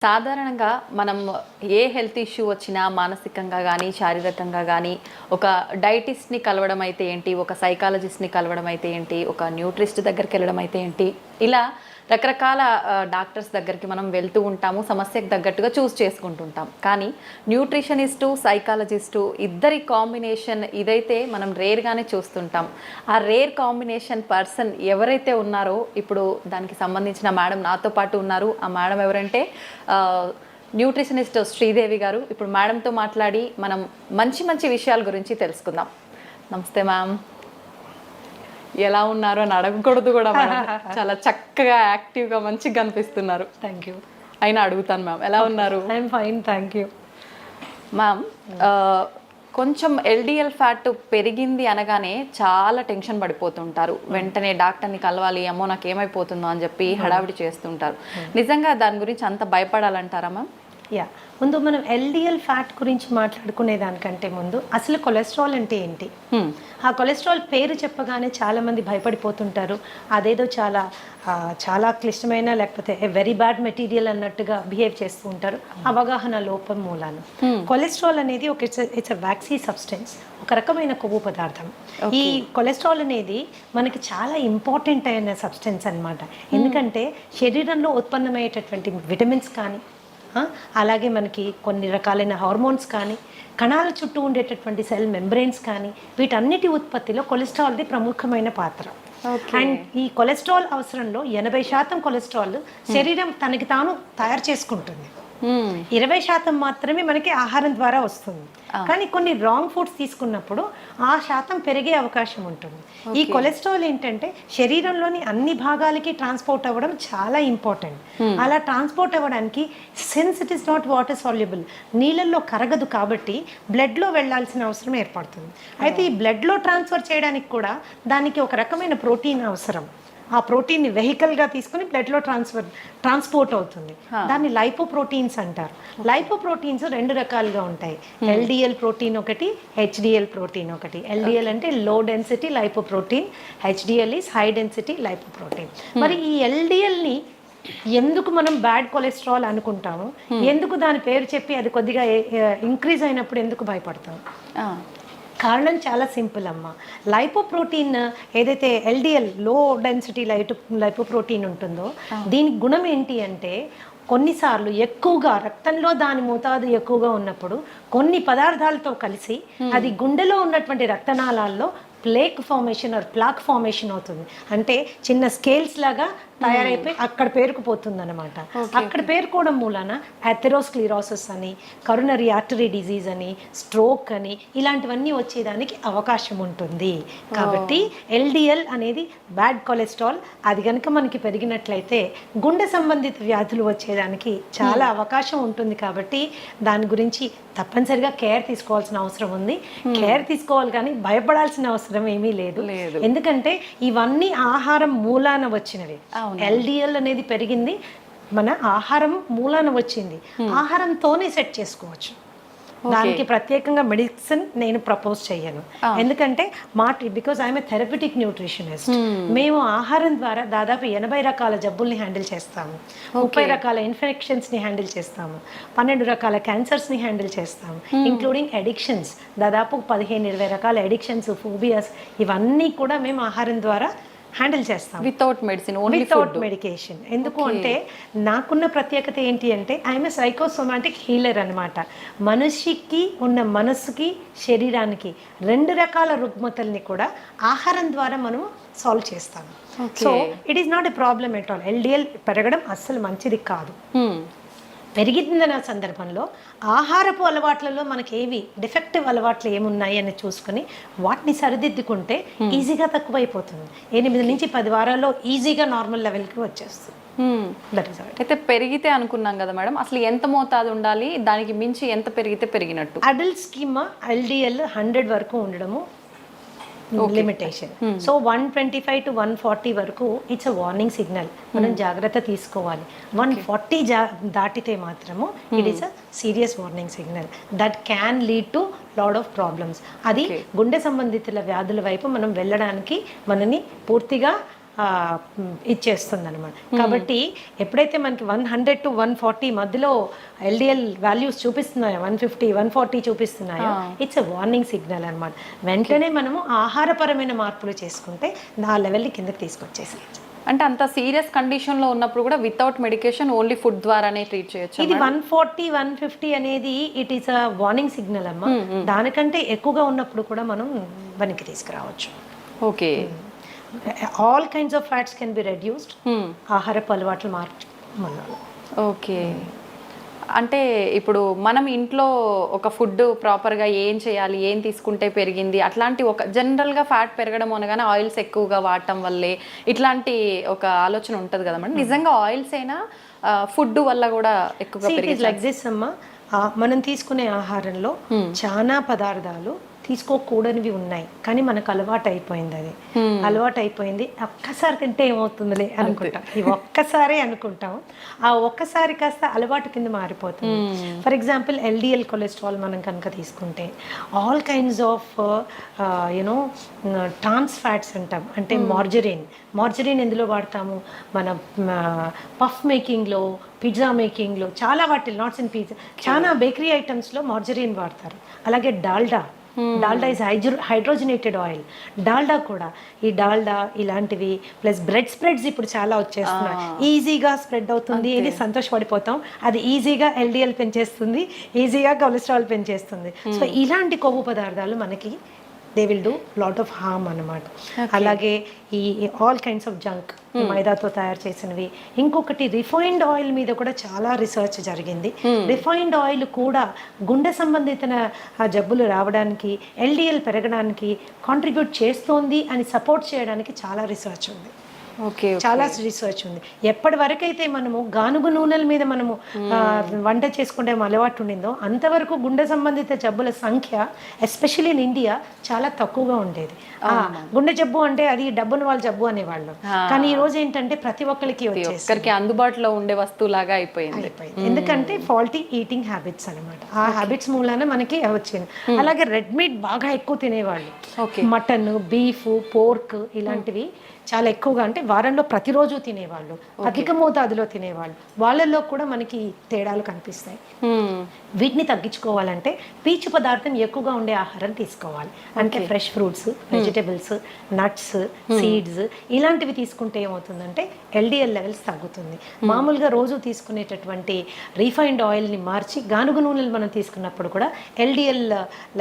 సాధారణంగా మనం ఏ health issue వచ్చినా మానసికంగా కానీ శారీరకంగా కానీ ఒక డైటిస్ట్ని కలవడం అయితే ఏంటి, ఒక సైకాలజిస్ట్ని కలవడం అయితే ఏంటి, ఒక న్యూట్రిస్ట్ దగ్గరికి వెళ్ళడం అయితే ఏంటి, ఇలా రకరకాల డాక్టర్స్ దగ్గరికి మనం వెళ్తూ ఉంటాము, సమస్యకు తగ్గట్టుగా చూస్ చేసుకుంటుంటాం. కానీ న్యూట్రిషనిస్టు సైకాలజిస్టు ఇద్దరి కాంబినేషన్ ఇదైతే మనం రేర్గానే చూస్తుంటాం. ఆ రేర్ కాంబినేషన్ పర్సన్ ఎవరైతే ఉన్నారో ఇప్పుడు దానికి సంబంధించిన మేడం నాతో పాటు ఉన్నారు. ఆ మేడం ఎవరంటే న్యూట్రిషనిస్ట్ శ్రీదేవి గారు. ఇప్పుడు మేడంతో మాట్లాడి మనం మంచి మంచి విషయాల గురించి తెలుసుకుందాం. నమస్తే మ్యామ్. ఎలా ఉన్నారు అని అడగకూడదు కూడా, చాలా చక్కగా యాక్టివ్గా మంచిగా కనిపిస్తున్నారు. Thank you. అయినా అడుగుతాను మ్యామ్, ఎలా ఉన్నారు? I'm fine, thank you. Ma'am, కొంచెం ఎల్డిఎల్ ఫ్యాట్ పెరిగింది అనగానే చాలా టెన్షన్ పడిపోతుంటారు. వెంటనే డాక్టర్ని కలవాలి, అమ్మో నాకు ఏమైపోతుందో అని చెప్పి హడావిడి చేస్తుంటారు. నిజంగా దాని గురించి అంత భయపడాలంటారా మ్యామ్? యా, ముందు మనం ఎల్డిఎల్ ఫ్యాట్ గురించి మాట్లాడుకునే దానికంటే ముందు అసలు కొలెస్ట్రాల్ అంటే ఏంటి? ఆ కొలెస్ట్రాల్ పేరు చెప్పగానే చాలామంది భయపడిపోతుంటారు. అదేదో చాలా క్లిష్టమైన లేకపోతే వెరీ బ్యాడ్ మెటీరియల్ అన్నట్టుగా బిహేవ్ చేస్తూ ఉంటారు, అవగాహన లోపం మూలాన. కొలెస్ట్రాల్ అనేది ఇట్స్ అ వ్యాక్సీ సబ్స్టెన్స్, ఒక రకమైన కొవ్వు పదార్థం. ఈ కొలెస్ట్రాల్ అనేది మనకి చాలా ఇంపార్టెంట్ అయిన సబ్స్టెన్స్ అన్నమాట. ఎందుకంటే శరీరంలో ఉత్పన్నమయ్యేటటువంటి విటమిన్స్ కానీ, అలాగే మనకి కొన్ని రకాలైన హార్మోన్స్ కానీ, కణాల చుట్టూ ఉండేటటువంటి సెల్ మెంబ్రెయిన్స్ కానీ, వీటన్నిటి ఉత్పత్తిలో కొలెస్ట్రాల్ది ప్రముఖమైన పాత్ర. అండ్ ఈ కొలెస్ట్రాల్ అవసరంలో 80% కొలెస్ట్రాల్ శరీరం తనకి తాను తయారు చేసుకుంటుంది. 20% మాత్రమే మనకి ఆహారం ద్వారా వస్తుంది. కానీ కొన్ని రాంగ్ ఫుడ్స్ తీసుకున్నప్పుడు ఆ శాతం పెరిగే అవకాశం ఉంటుంది. ఈ కొలెస్ట్రాల్ ఏంటంటే శరీరంలోని అన్ని భాగాలకి ట్రాన్స్పోర్ట్ అవ్వడం చాలా ఇంపార్టెంట్. అలా ట్రాన్స్పోర్ట్ అవ్వడానికి, since it is not water soluble, నీళ్ళల్లో కరగదు కాబట్టి బ్లడ్లో వెళ్ళాల్సిన అవసరం ఏర్పడుతుంది. అయితే ఈ బ్లడ్లో ట్రాన్స్ఫర్ చేయడానికి కూడా దానికి ఒక రకమైన ప్రోటీన్ అవసరం. ఆ ప్రోటీన్ని వెహికల్గా తీసుకుని బ్లడ్లో ట్రాన్స్పోర్ట్ అవుతుంది. దాన్ని లైపోప్రోటీన్స్ అంటారు. లైపోప్రోటీన్స్ 2 రకాలుగా ఉంటాయి. ఎల్డిఎల్ ప్రోటీన్ ఒకటి, హెచ్డిఎల్ ప్రోటీన్ ఒకటి. ఎల్డిఎల్ అంటే low density lipoprotein, HDL is high density lipoprotein. మరి ఈ ఎల్డిఎల్ని ఎందుకు మనం బ్యాడ్ కొలెస్ట్రాల్ అనుకుంటాము, ఎందుకు దాని పేరు చెప్పి అది కొద్దిగా ఇంక్రీజ్ అయినప్పుడు ఎందుకు భయపడతాం? కారణం చాలా సింపుల్ అమ్మ. లైపోప్రోటీన్ ఏదైతే ఎల్డిఎల్ లో డెన్సిటీ లైపోప్రోటీన్ ఉంటుందో, దీని గుణం ఏంటి అంటే కొన్నిసార్లు ఎక్కువగా రక్తంలో దాని మోతాదు ఎక్కువగా ఉన్నప్పుడు కొన్ని పదార్థాలతో కలిసి అది గుండెలో ఉన్నటువంటి రక్తనాళాల్లో plaque formation or plaque formation అవుతుంది. అంటే చిన్న స్కేల్స్ లాగా తయారైపోయి అక్కడ పేరుకుపోతుంది అనమాట. అక్కడ పేరుకోవడం మూలాన అథెరోస్క్లిరోసిస్ అని, కరోనరీ ఆర్టరీ డిజీజ్ అని, స్ట్రోక్ అని, ఇలాంటివన్నీ వచ్చేదానికి అవకాశం ఉంటుంది. కాబట్టి ఎల్డిఎల్ అనేది బ్యాడ్ కొలెస్ట్రాల్. అది కనుక మనకి పెరిగినట్లయితే గుండె సంబంధిత వ్యాధులు వచ్చేదానికి చాలా అవకాశం ఉంటుంది. కాబట్టి దాని గురించి తప్పనిసరిగా కేర్ తీసుకోవాల్సిన అవసరం ఉంది. కేర్ తీసుకోవాలి కానీ భయపడాల్సిన అవసరం ఏమీ లేదు. ఎందుకంటే ఇవన్నీ ఆహారం మూలాన వచ్చినవి. ఎల్డిఎల్ అనేది పెరిగింది మన ఆహారం మూలాన వచ్చింది. ఆహారంతోనే సెట్ చేసుకోవచ్చు. దానికి ప్రత్యేకంగా మెడిసిన్ నేను ప్రపోజ్ చేయను. ఎందుకంటే because I'm A therapeutic nutritionist. మేము ఆహారం ద్వారా దాదాపు 80 రకాల జబ్బుల్ని హ్యాండిల్ చేస్తాము, 30 రకాల ఇన్ఫెక్షన్స్ని హ్యాండిల్ చేస్తాము, 12 రకాల క్యాన్సర్స్ని హ్యాండిల్ చేస్తాము, ఇంక్లూడింగ్ అడిక్షన్స్. దాదాపు 15-20 రకాల అడిక్షన్స్, ఫోబియాస్, ఇవన్నీ కూడా మేము ఆహారం ద్వారా హ్యాండిల్ చేస్తాం వితౌట్ మెడిసిన్, వితౌట్ మెడికేషన్. ఎందుకు అంటే నాకున్న ప్రత్యేకత ఏంటి అంటే ఐఎమ్ ఏ సైకోసోమాటిక్ హీలర్ అనమాట. మనిషికి ఉన్న మనస్సుకి శరీరానికి 2 రకాల రుగ్మతల్ని కూడా ఆహారం ద్వారా మనం సాల్వ్ చేస్తాము. So it is not a problem at all. LDL పెరగడం అస్సలు మంచిది కాదు. పెరిగిందన్న సందర్భంలో ఆహారపు అలవాట్లలో మనకి ఏవి డిఫెక్టివ్ అలవాట్లు ఏమున్నాయి అని చూసుకుని వాటిని సరిదిద్దుకుంటే ఈజీగా తక్కువైపోతుంది. 8 నుంచి 10 వారాల్లో ఈజీగా నార్మల్ లెవెల్కి వచ్చేస్తుంది. అయితే పెరిగితే అనుకున్నాం కదా మేడం, అసలు ఎంత మోతాదు ఉండాలి, దానికి మించి ఎంత పెరిగితే పెరిగినట్టు? అడల్ట్స్కి ఎల్డిఎల్ 100 వరకు ఉండడము లిమిటేషన్. సో 125 to 140 వరకు ఇట్స్ అ వార్నింగ్ సిగ్నల్, మనం జాగ్రత్త తీసుకోవాలి. 140 దాటితే మాత్రము it is a serious warning signal that can lead to lot of problems. అది గుండె సంబంధిత వ్యాధుల వైపు మనం వెళ్ళడానికి మనని పూర్తిగా ఇచ్చేస్తుంది అనమాట. కాబట్టి ఎప్పుడైతే మనకి 100 to 140 మధ్యలో ఎల్డిఎల్ వాల్యూస్ చూపిస్తున్నాయో, 150 140 చూపిస్తున్నాయో, ఇట్స్ ఎ వార్నింగ్ సిగ్నల్ అనమాట. వెంటనే మనము ఆహారపరమైన మార్పులు చేసుకుంటే ఆ లెవెల్ని కిందకి తీసుకొచ్చేసి, అంటే అంత సీరియస్ కండిషన్లో ఉన్నప్పుడు కూడా వితౌట్ మెడికేషన్ ఓన్లీ ఫుడ్ ద్వారానే ట్రీట్ చేయొచ్చు. ఇది 140 150 అనేది it is a warning signal అమ్మా. దానికంటే ఎక్కువగా ఉన్నప్పుడు కూడా మనం వెనక్కి తీసుకురావచ్చు. Okay, all kinds of fats can be reduced ఆహారపు అలవాట్లు మార్చు. ఓకే, అంటే ఇప్పుడు మనం ఇంట్లో ఒక ఫుడ్ ప్రాపర్గా ఏం చేయాలి, ఏం తీసుకుంటే పెరిగింది, అట్లాంటి ఒక జనరల్గా ఫ్యాట్ పెరగడం అనగానే ఆయిల్స్ ఎక్కువగా వాడటం వల్లే ఇట్లాంటి ఒక ఆలోచన ఉంటుంది కదా మేడం. నిజంగా ఆయిల్స్ అయినా ఫుడ్ వల్ల కూడా ఎక్కువగా పెరిగింది? లైక్ దిస్ అమ్మా, మనం తీసుకునే ఆహారంలో చాలా పదార్థాలు తీసుకోకూడనివి ఉన్నాయి, కానీ మనకు అలవాటు అయిపోయింది. అది అలవాటు అయిపోయింది. ఒక్కసారి తింటే ఏమవుతుందిలే అనుకుంటాం, ఇవి ఒక్కసారి అనుకుంటాం. ఆ ఒక్కసారి కాస్త అలవాటు కింద మారిపోతుంది. ఫర్ ఎగ్జాంపుల్ ఎల్డిఎల్ కొలెస్ట్రాల్ మనం కనుక తీసుకుంటే all kinds of you know trans fats అంటాం. అంటే మార్జరీన్ ఎందులో వాడతాము? మన పఫ్ మేకింగ్లో, పిజ్జా మేకింగ్లో, చాలా వాటిలో, నాట్స్ ఇన్ పిజ్జా, చాలా బేకరీ ఐటమ్స్లో మార్జరీన్ వాడతారు. అలాగే Dalda is hydrogenated oil. Dalda కూడా, ఈ డాల్డా ఇలాంటివి ప్లస్ బ్రెడ్ స్ప్రెడ్స్ ఇప్పుడు చాలా వచ్చేస్తున్నాయి. ఈజీగా స్ప్రెడ్ అవుతుంది, ఇది సంతోషపడిపోతాం. అది ఈజీగా ఎల్డిఎల్ పెంచేస్తుంది, ఈజీగా కొలెస్ట్రాల్ పెంచేస్తుంది. సో ఇలాంటి కొవ్వు పదార్థాలు మనకి they will do lot of harm అన్నమాట. అలాగే ఈ ఆల్ కైండ్స్ ఆఫ్ జంక్, మైదాతో తయారు చేసినవి. ఇంకొకటి రిఫైన్డ్ ఆయిల్ మీద కూడా చాలా రీసెర్చ్ జరిగింది. రిఫైన్డ్ ఆయిల్ కూడా గుండె సంబంధిత జబ్బులు రావడానికి, ఎల్డిఎల్ పెరగడానికి కాంట్రిబ్యూట్ చేస్తోంది అని సపోర్ట్ చేయడానికి చాలా రీసెర్చ్ ఉంది. చాలా రీసెర్చ్ ఉంది. ఎప్పటి వరకైతే మనము గానుగు నూనెల మీద మనము వంట చేసుకుంటే అలవాటు ఉండిందో అంతవరకు గుండె సంబంధిత జబ్బుల సంఖ్య ఎస్పెషల్లీ ఇన్ ఇండియా చాలా తక్కువగా ఉండేది. గుండె జబ్బు అంటే అది డబ్బున వాళ్ళ జబ్బు అనేవాళ్ళు, కానీ ఈ రోజు ఏంటంటే ప్రతి ఒక్కరికి వచ్చేసరికి అందుబాటులో ఉండే వస్తువులాగా అయిపోయింది. ఎందుకంటే ఫాల్టీ ఈటింగ్ హ్యాబిట్స్ అనమాట. ఆ హ్యాబిట్స్ మూలాన మనకి వచ్చింది. అలాగే రెడ్ మీట్ బాగా ఎక్కువ తినేవాళ్ళు, మటన్, బీఫ్, పోర్క్ ఇలాంటివి చాలా ఎక్కువగా, అంటే వారంలో ప్రతిరోజు తినేవాళ్ళు, అధిక మోతాదులో తినేవాళ్ళు, వాళ్ళల్లో కూడా మనకి తేడాలు కనిపిస్తాయి. వీటిని తగ్గించుకోవాలంటే పీచు పదార్థం ఎక్కువగా ఉండే ఆహారం తీసుకోవాలి. అంటే fresh fruits, vegetables, nuts, seeds ఇలాంటివి తీసుకుంటే ఏమవుతుందంటే ఎల్డిఎల్ లెవెల్స్ తగ్గుతుంది. మామూలుగా రోజు తీసుకునేటటువంటి రీఫైన్డ్ ఆయిల్ని మార్చి గానుగు నూనెలు మనం తీసుకున్నప్పుడు కూడా ఎల్డిఎల్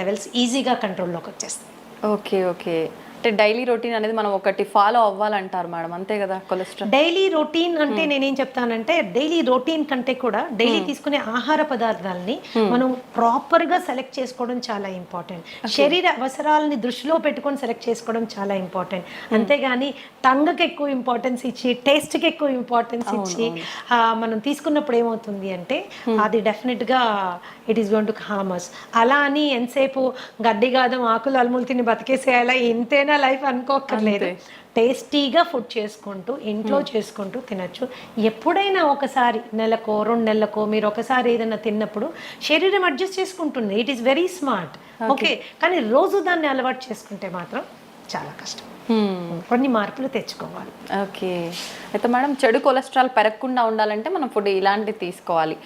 లెవెల్స్ ఈజీగా కంట్రోల్లోకి వచ్చేస్తాయి. ఓకే, అంటే డైలీ రొటీన్ అనేది మనం ఒకటి ఫాలో అవ్వాలంటారు మేడం, అంతే కదా? కొలెస్ట్రాల్ డైలీ రొటీన్ అంటే నేనేం చెప్తానంటే డైలీ రొటీన్ కంటే కూడా డైలీ తీసుకునే ఆహార పదార్థాలని మనం ప్రాపర్గా సెలెక్ట్ చేసుకోవడం చాలా ఇంపార్టెంట్. శరీర అవసరాలని దృష్టిలో పెట్టుకొని సెలెక్ట్ చేసుకోవడం చాలా ఇంపార్టెంట్. అంతేగాని టంగ్కి ఎక్కువ ఇంపార్టెన్స్ ఇచ్చి, టేస్ట్కి ఎక్కువ ఇంపార్టెన్స్ ఇచ్చి మనం తీసుకున్నప్పుడు ఏమవుతుంది అంటే అది డెఫినెట్గా it is going to harm us. అలా అని ఎంతసేపు గడ్డి గాదం ఆకులు అలుములు తిని బతికేసేయాలా, ఇంతేనా లైఫ్ అనుకోక్కర్లేదు. టేస్టీగా ఫుడ్ చేసుకుంటూ ఇంట్లో చేసుకుంటూ తినచ్చు. ఎప్పుడైనా ఒకసారి నెలకో 2 నెలలకో మీరు ఒకసారి ఏదైనా తిన్నప్పుడు శరీరం అడ్జస్ట్ చేసుకుంటుంది. It is very smart. Okay, కానీ రోజు దాన్ని అలవాటు చేసుకుంటే మాత్రం చాలా కష్టం. కొన్ని మార్పులు తెచ్చుకోవాలి. ఓకే, అయితే మేడం చెడు కొలెస్ట్రాల్ పెరగకుండా ఉండాలంటే మనం ఫుడ్ ఇలాంటివి తీసుకోవాలి.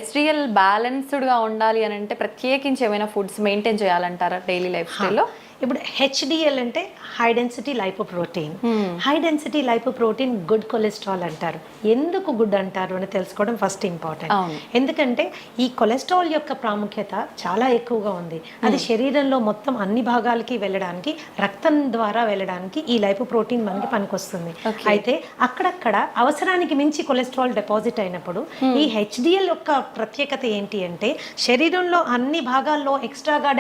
HDL బ్యాలెన్స్డ్గా ఉండాలి అని అంటే ప్రత్యేకించి ఏమైనా ఫుడ్స్ మెయింటైన్ చేయాలంటారా డైలీ లైఫ్ స్టైల్లో? ఇప్పుడు HDL అంటే high density lipoprotein. High density lipoprotein good cholesterol అంటారు. ఎందుకు గుడ్ అంటారు అని తెలుసుకోవడం ఫస్ట్ ఇంపార్టెంట్. ఎందుకంటే ఈ కొలెస్ట్రాల్ యొక్క ప్రాముఖ్యత చాలా ఎక్కువగా ఉంది. అది శరీరంలో మొత్తం అన్ని భాగాలకి వెళ్ళడానికి, రక్తం ద్వారా వెళ్ళడానికి ఈ లైపోప్రోటీన్ మనకి పనికొస్తుంది. అయితే అక్కడక్కడ అవసరానికి మించి కొలెస్ట్రాల్ డిపాజిట్ అయినప్పుడు ఈ HDL యొక్క ప్రత్యేకత ఏంటి అంటే శరీరంలో అన్ని భాగాల్లో ఎక్స్ట్రాగా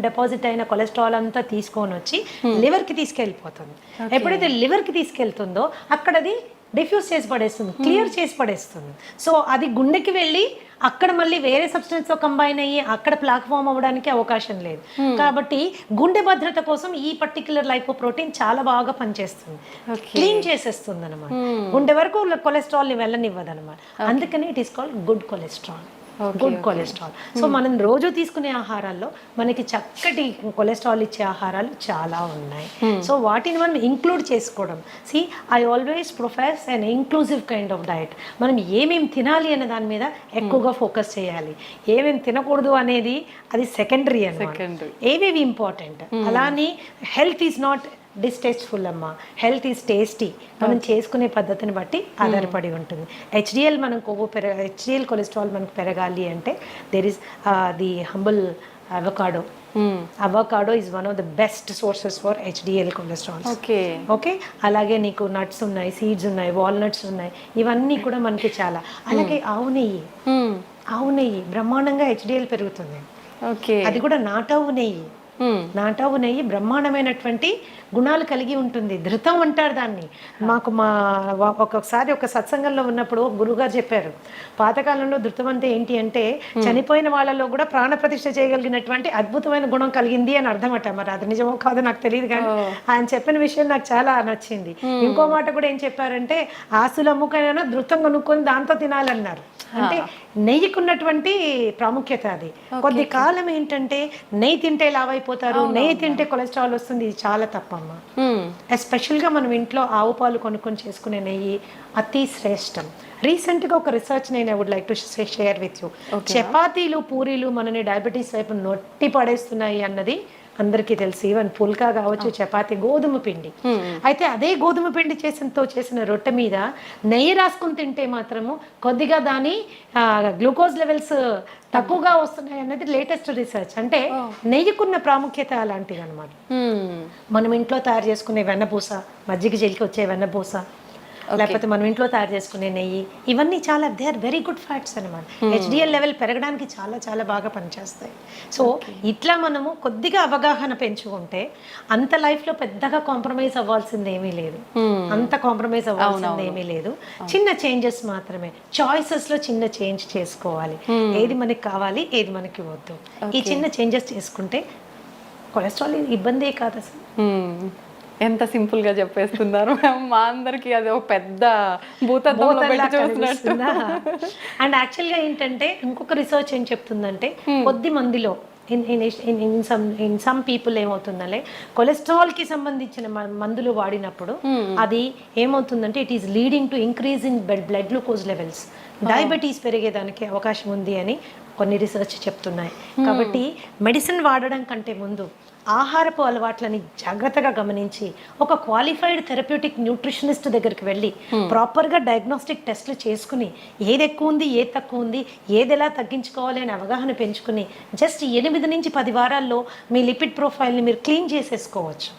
డిపాజిట్ అయిన కొలెస్ట్రాల్ అంతా తీసుకొని వచ్చి లివర్కి తీసుకెళ్ళిపోతుంది. ఎప్పుడైతే లివర్కి తీసుకెళ్తుందో అక్కడ అది డిఫ్యూజ్ చేసి పడేస్తుంది, క్లియర్ చేసి పడేస్తుంది. సో అది గుండెకి వెళ్ళి అక్కడ మళ్ళీ వేరే సబ్స్టెన్స్తో కంబైన్ అయ్యి అక్కడ ప్లాక్ ఫామ్ అవ్వడానికి అవకాశం లేదు. కాబట్టి గుండె భద్రత కోసం ఈ పర్టికులర్ లైపోప్రోటీన్ చాలా బాగా పనిచేస్తుంది, క్లీన్ చేసేస్తుంది అనమాట. గుండె వరకు కొలెస్ట్రాల్ని వెళ్ళనివ్వదు అనమాట. అందుకని it is called good cholesterol. Good cholesterol. So మనం రోజు తీసుకునే ఆహారాల్లో మనకి చక్కటి కొలెస్ట్రాల్ ఇచ్చే ఆహారాలు చాలా ఉన్నాయి. సో వాటిని మనం ఇంక్లూడ్ చేసుకోవడం. See I always profess an inclusive kind of diet. మనం ఏమేమి తినాలి అనే దాని మీద ఎక్కువగా ఫోకస్ చేయాలి. ఏమేమి తినకూడదు అనేది అది సెకండరీ అన్నమాట. ఏవేవి ఇంపార్టెంట్. అలానే హెల్త్ ఈజ్ నాట్ డిస్టేస్ట్ఫుల్ అమ్మ, హెల్త్ ఈజ్ టేస్టీ. మనం చేసుకునే పద్ధతిని బట్టి ఆధారపడి ఉంటుంది. హెచ్డిఎల్ మనం హెచ్డిఎల్ కొలెస్ట్రాల్ మనకు పెరగాలి అంటే there is the humble avocado. Avocado is one of the best sources for HDL cholesterol. Okay, అలాగే నీకు నట్స్ ఉన్నాయి, సీడ్స్ ఉన్నాయి, వాల్నట్స్ ఉన్నాయి, ఇవన్నీ కూడా మనకి చాలా. అలాగే ఆవు నెయ్యి బ్రహ్మాండంగా హెచ్డిఎల్ పెరుగుతుంది. అది కూడా నాటావు నెయ్యి. నాటావు నెయ్యి బ్రహ్మాండమైనటువంటి గుణాలు కలిగి ఉంటుంది. ధృతం అంటారు దాన్ని. మాకు ఒక్కొక్కసారి ఒక సత్సంగంలో ఉన్నప్పుడు గురువుగారు చెప్పారు, పాతకాలంలో ధృతం అంటే ఏంటి అంటే చనిపోయిన వాళ్ళలో కూడా ప్రాణ ప్రతిష్ఠ చేయగలిగినటువంటి అద్భుతమైన గుణం కలిగింది అని అర్థమట. మరి అది నిజమో కాదో నాకు తెలియదు, కానీ ఆయన చెప్పిన విషయం నాకు చాలా నచ్చింది. ఇంకో మాట కూడా ఏం చెప్పారంటే ఆస్తులు అమ్ముకైనా ధృతం కొనుక్కొని దాంతో తినాలన్నారు. అంటే నెయ్యికి ఉన్నటువంటి ప్రాముఖ్యత అది. కొద్ది కాలం ఏంటంటే నెయ్యి తింటే లావైపోతారు, నెయ్యి తింటే కొలెస్ట్రాల్ వస్తుంది. ఇది చాలా తప్పమ్మా. ఎస్పెషల్గా మనం ఇంట్లో ఆవు పాలు కొనుక్కొని చేసుకునే నెయ్యి అతి శ్రేష్టం. రీసెంట్గా ఒక రీసెర్చ్ నేను I would like to share with you. చపాతీలు పూరీలు మనని డయాబెటీస్ వైపు నొట్టి పడేస్తున్నాయి అన్నది అందరికీ తెలుసు. ఈవెన్ పుల్కా కావచ్చు, చపాతి, గోధుమ పిండి. అయితే అదే గోధుమ పిండి చేసిన రొట్టె మీద నెయ్యి రాసుకుని తింటే మాత్రము కొద్దిగా దాని గ్లూకోజ్ లెవెల్స్ తక్కువగా వస్తున్నాయి అన్నది లేటెస్ట్ రీసెర్చ్. అంటే నెయ్యికున్న ప్రాముఖ్యత అలాంటిది అనమాట. మనం ఇంట్లో తయారు చేసుకునే వెన్నపూస, మజ్జిగ జల్లికి వచ్చే వెన్నపూస, లేకపోతే మనం ఇంట్లో తయారు చేసుకునే నెయ్యి, ఇవన్నీ చాలా they are very good fats అనమాట. హెచ్డిఎల్ లెవెల్ పెరగడానికి చాలా చాలా బాగా పనిచేస్తాయి. సో ఇట్లా మనము కొద్దిగా అవగాహన పెంచుకుంటే అంత లైఫ్లో పెద్దగా కాంప్రమైజ్ అవ్వాల్సింది ఏమీ లేదు. అంత కాంప్రమైజ్ అవ్వాల్సింది ఏమీ లేదు. చిన్న చేంజెస్ మాత్రమే, చాయిసెస్లో చిన్న చేంజ్ చేసుకోవాలి. ఏది మనకి కావాలి, ఏది మనకి వద్దు, ఈ చిన్న చేంజెస్ చేసుకుంటే కొలెస్ట్రాల్ ఇబ్బందే కాదు అసలు. ఎంత సింపుల్ గా చెప్పేస్తున్నారు మా అందరికి. అది ఒక పెద్ద భూతద్దంలో పెట్టి చూస్తున్నట్టు. అండ్ యాక్చువల్గా ఏంటంటే ఇంకొక రీసెర్చ్ ఏం చెప్తుందంటే కొద్ది మందిలో ఇన్ సమ్ పీపుల్ ఏమవుతుందంటే కొలెస్ట్రాల్ కి సంబంధించిన మందులు వాడినప్పుడు అది ఏమవుతుందంటే it is leading to increase in blood glucose levels, diabetes పెరిగేదానికి అవకాశం ఉంది అని కొన్ని రీసెర్చ్ చెప్తున్నాయి. కాబట్టి మెడిసిన్ వాడడం కంటే ముందు ఆహారపు అలవాట్లని జాగ్రత్తగా గమనించి ఒక క్వాలిఫైడ్ థెరప్యూటిక్ న్యూట్రిషనిస్ట్ దగ్గరికి వెళ్ళి ప్రాపర్గా డయాగ్నోస్టిక్ టెస్ట్లు చేసుకుని ఏది ఎక్కువ ఉంది, ఏది తక్కువ ఉంది, ఏది ఎలా తగ్గించుకోవాలి అని అవగాహన పెంచుకుని జస్ట్ 8 నుంచి 10 వారాల్లో మీ లిపిడ్ ప్రొఫైల్ని మీరు క్లీన్ చేసేసుకోవచ్చు.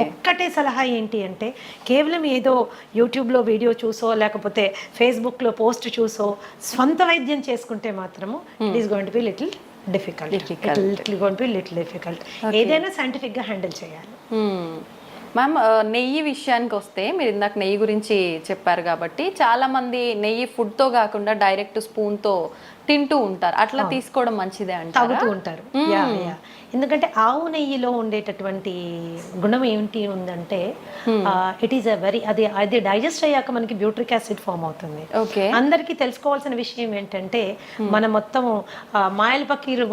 ఒక్కటే సలహా ఏంటి అంటే కేవలం ఏదో యూట్యూబ్లో వీడియో చూసో లేకపోతే ఫేస్బుక్లో పోస్ట్ చూసో స్వంత వైద్యం చేసుకుంటే మాత్రము it is going to be little difficult. ఏదైనా సైంటిఫిక్గా హ్యాండిల్ చేయాలి. మ్యామ్, నెయ్యి విషయానికి వస్తే మీరు ఇందాక నెయ్యి గురించి చెప్పారు కాబట్టి చాలా మంది నెయ్యి ఫుడ్తో కాకుండా డైరెక్ట్ స్పూన్తో తింటూ ఉంటారు. అట్లా తీసుకోవడం మంచిదే అంటే తాగుతూ ఉంటారు. ఎందుకంటే ఆవు నెయ్యిలో ఉండేటటువంటి గుణం ఏంటి ఉందంటే ఇట్ ఈస్ అది డైజెస్ట్ అయ్యాక మనకి బ్యూట్రిక్ యాసిడ్ ఫామ్ అవుతుంది. అందరికీ తెలుసుకోవాల్సిన విషయం ఏంటంటే మన మొత్తం మాయల పకీరు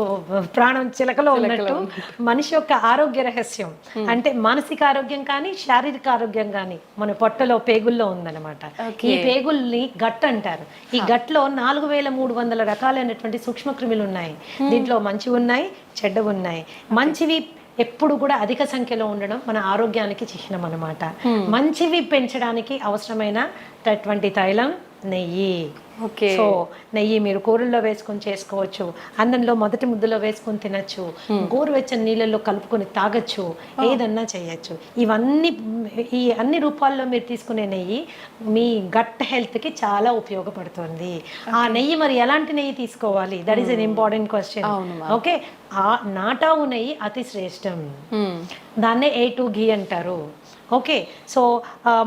ప్రాణం చిలకలో ఉన్నట్టు మనిషి యొక్క ఆరోగ్య రహస్యం అంటే మానసిక ఆరోగ్యం కానీ శారీరక ఆరోగ్యం కానీ మన పొట్టలో పేగుల్లో ఉందన్నమాట. ఈ పేగుల్ని గట్ అంటారు. ఈ గట్లో 4300 రకాలైనటువంటి సూక్ష్మక్రిములు ఉన్నాయి. దీంట్లో మంచివి ఉన్నాయి, చెడ్డవి ఉన్నాయి. మంచివి ఎప్పుడు కూడా అధిక సంఖ్యలో ఉండడం మన ఆరోగ్యానికి చిహ్నం అన్నమాట. మంచివి పెంచడానికి అవసరమైనటువంటి తైలం నెయ్యి. సో నెయ్యి మీరు కూరల్లో వేసుకొని చేసుకోవచ్చు, అన్నంలో మొదటి ముద్దలో వేసుకొని తినచ్చు, గోరువెచ్చని నీళ్ళల్లో కలుపుకొని తాగొచ్చు, ఏదన్నా చేయొచ్చు. ఈ అన్ని రూపాల్లో మీరు తీసుకునే నెయ్యి మీ గట్ హెల్త్కి చాలా ఉపయోగపడుతుంది. ఆ నెయ్యి మరి ఎలాంటి నెయ్యి తీసుకోవాలి, that is an important question. Okay, ఆ నాటావు నెయ్యి అతి శ్రేష్టం. దాన్నే A2 ఘీ అంటారు. ఓకే, సో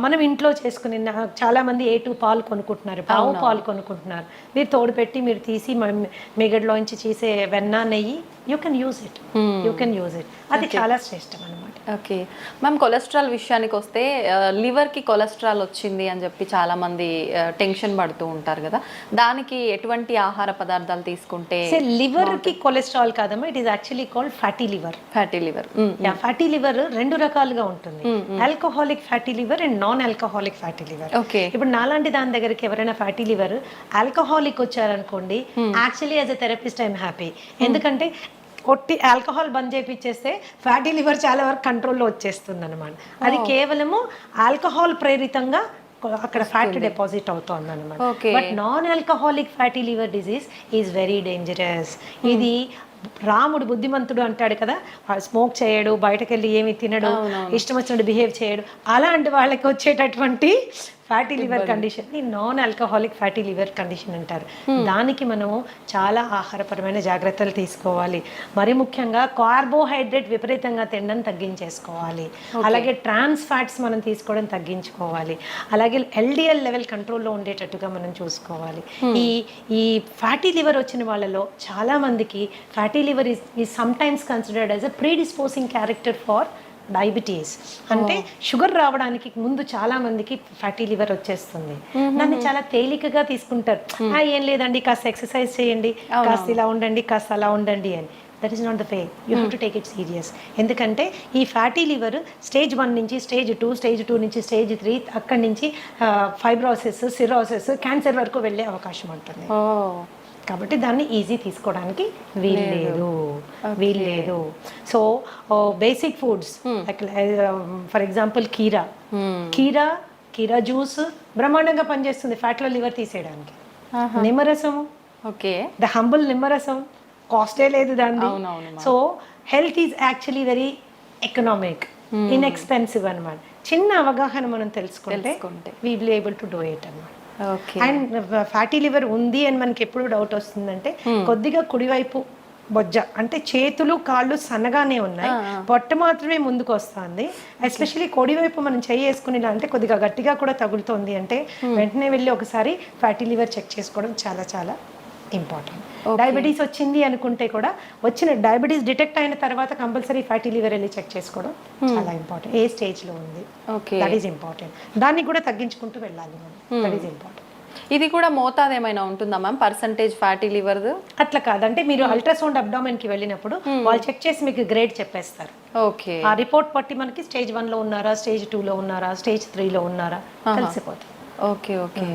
మనం ఇంట్లో చేసుకుని చాలామంది A2 పాలు కొనుక్కుంటున్నారు, ఆవు పాలు కొనుక్కుంటున్నారు. మీరు తోడు పెట్టి మీరు తీసి మిగడ్లోంచి చేసే వెన్న నెయ్యి యూ కెన్ యూజ్ ఇట్. అది చాలా శ్రేష్టం అన్నమాట. ఓకే మ్యామ్, కొలెస్ట్రాల్ విషయానికి వస్తే లివర్కి కొలెస్ట్రాల్ వచ్చింది అని చెప్పి చాలామంది టెన్షన్ పడుతూ ఉంటారు కదా, దానికి ఎటువంటి ఆహార పదార్థాలు తీసుకుంటే? లివర్కి కొలెస్ట్రాల్ కాదమ్మా, it is actually called fatty liver. Fatty liver. Fatty liver రెండు రకాలుగా ఉంటుంది, alcoholic fatty liver and non alcoholic fatty liver. Okay. ఇప్పుడు నాలాంటి దాని దగ్గరికి ఎవరైనా ఫ్యాటీ లివర్ ఆల్కహాలిక్ వచ్చారనుకోండి, actually as a therapist I'm happy. ఎందుకంటే కొట్టి ఆల్కహాల్ బంద్ చేయించేస్తే ఫ్యాటీ లివర్ చాలా వరకు కంట్రోల్లో వచ్చేస్తుంది అనమాట. అది కేవలము ఆల్కహాల్ ప్రేరితంగా అక్కడ ఫ్యాట్ డిపాజిట్ అవుతుంది అనమాట. But non alcoholic fatty liver disease is very dangerous. ఇది రాముడు బుద్ధిమంతుడు అంటాడు కదా, స్మోక్ చేయడు, బయటకు వెళ్ళి ఏమి తినడు, ఇష్టం వచ్చినట్టు బిహేవ్ చేయడు, అలాంటి వాళ్ళకి వచ్చేటటువంటి ఫ్యాటీ లివర్ కండిషన్ ని non alcoholic fatty liver condition అంటారు. దానికి మనము చాలా ఆహారపరమైన జాగ్రత్తలు తీసుకోవాలి. మరి ముఖ్యంగా కార్బోహైడ్రేట్ విపరీతంగా తినడం తగ్గించేసుకోవాలి. అలాగే ట్రాన్స్ ఫ్యాట్స్ మనం తీసుకోవడం తగ్గించుకోవాలి. అలాగే ఎల్డిఎల్ లెవెల్ కంట్రోల్లో ఉండేటట్టుగా మనం చూసుకోవాలి. ఈ ఫ్యాటీ లివర్ వచ్చిన వాళ్ళలో చాలా మందికి fatty liver is sometimes considered as a predisposing character for diabetes. అంటే షుగర్ రావడానికి ముందు చాలా మందికి ఫ్యాటీ లివర్ వచ్చేస్తుంది. దాన్ని చాలా తేలికగా తీసుకుంటారు. ఏం లేదండి, కాస్త ఎక్సర్సైజ్ చేయండి, కాస్త ఇలా ఉండండి, కాస్త అలా ఉండండి అని. That is not the way. You have to take it serious. ఎందుకంటే ఈ ఫ్యాటీ లివర్ స్టేజ్ 1 నుంచి స్టేజ్ 2, స్టేజ్ 2 నుంచి స్టేజ్ 3, అక్కడి నుంచి ఫైబ్రోసిస్, సిరోసిస్, క్యాన్సర్ వరకు వెళ్ళే అవకాశం ఉంటుంది. కాబట్టి దాన్ని ఈజీ తీసుకోవడానికి వీలు లేదు. So basic foods for example కీరా జ్యూస్ బ్రహ్మాండంగా పనిచేస్తుంది ఫ్యాట్లో లివర్ తీసేయడానికి. నిమ్మరసం, ఓకే, ద హంబుల్ నిమ్మరసం, కాస్టే లేదు దాన్ని. So health is actually very economic, inexpensive అనమాట. చిన్న అవగాహన మనం తెలుసుకుంటే we will able to do it అన్నమాట. అండ్ ఫ్యాటీ లివర్ ఉంది అని మనకి ఎప్పుడు డౌట్ వస్తుందంటే, కొద్దిగా కుడివైపు బొజ్జ అంటే చేతులు కాళ్ళు సన్నగానే ఉన్నాయి, పొట్ట మాత్రమే ముందుకు వస్తుంది. ఎస్పెషల్లీ కుడివైపు మనం చెయ్యి వేసుకునేలా అంటే కొద్దిగా గట్టిగా కూడా తగులుతోంది అంటే వెంటనే వెళ్ళి ఒకసారి ఫ్యాటీ లివర్ చెక్ చేసుకోవడం చాలా చాలా ఇంపార్టెంట్. డయాబెటీస్ వచ్చింది అనుకుంటే కూడా వచ్చిన డయాబెటీస్ డిటెక్ట్ అయిన తర్వాత కంపల్సరీ ఫ్యాటీ లివర్ వెళ్ళి చెక్ చేసుకోవడం చాలా ఇంపార్టెంట్. ఏ స్టేజ్లో ఉంది, దట్ ఈస్ ఇంపార్టెంట్. దాన్ని కూడా తగ్గించుకుంటూ వెళ్ళాలి మనం, దట్ ఈస్ ఇంపార్టెంట్. ఇది కూడా మోతాదు ఏమైనా ఉంటుందా మ్యామ్, పర్సంటేజ్ ఫ్యాటీ లివర్? అట్లా కాదంటే మీరు అల్ట్రాసౌండ్ అబ్డామెన్ కి వెళ్ళినప్పుడు వాళ్ళు చెక్ చేసి మీకు గ్రేడ్ చెప్పేస్తారు. ఓకే. ఆ రిపోర్ట్ బట్టి మనకి స్టేజ్ 1 లో ఉన్నారా, స్టేజ్ 2 లో ఉన్నారా, స్టేజ్ 3 లో ఉన్నారా తెలిసిపోతుంది. Okay okay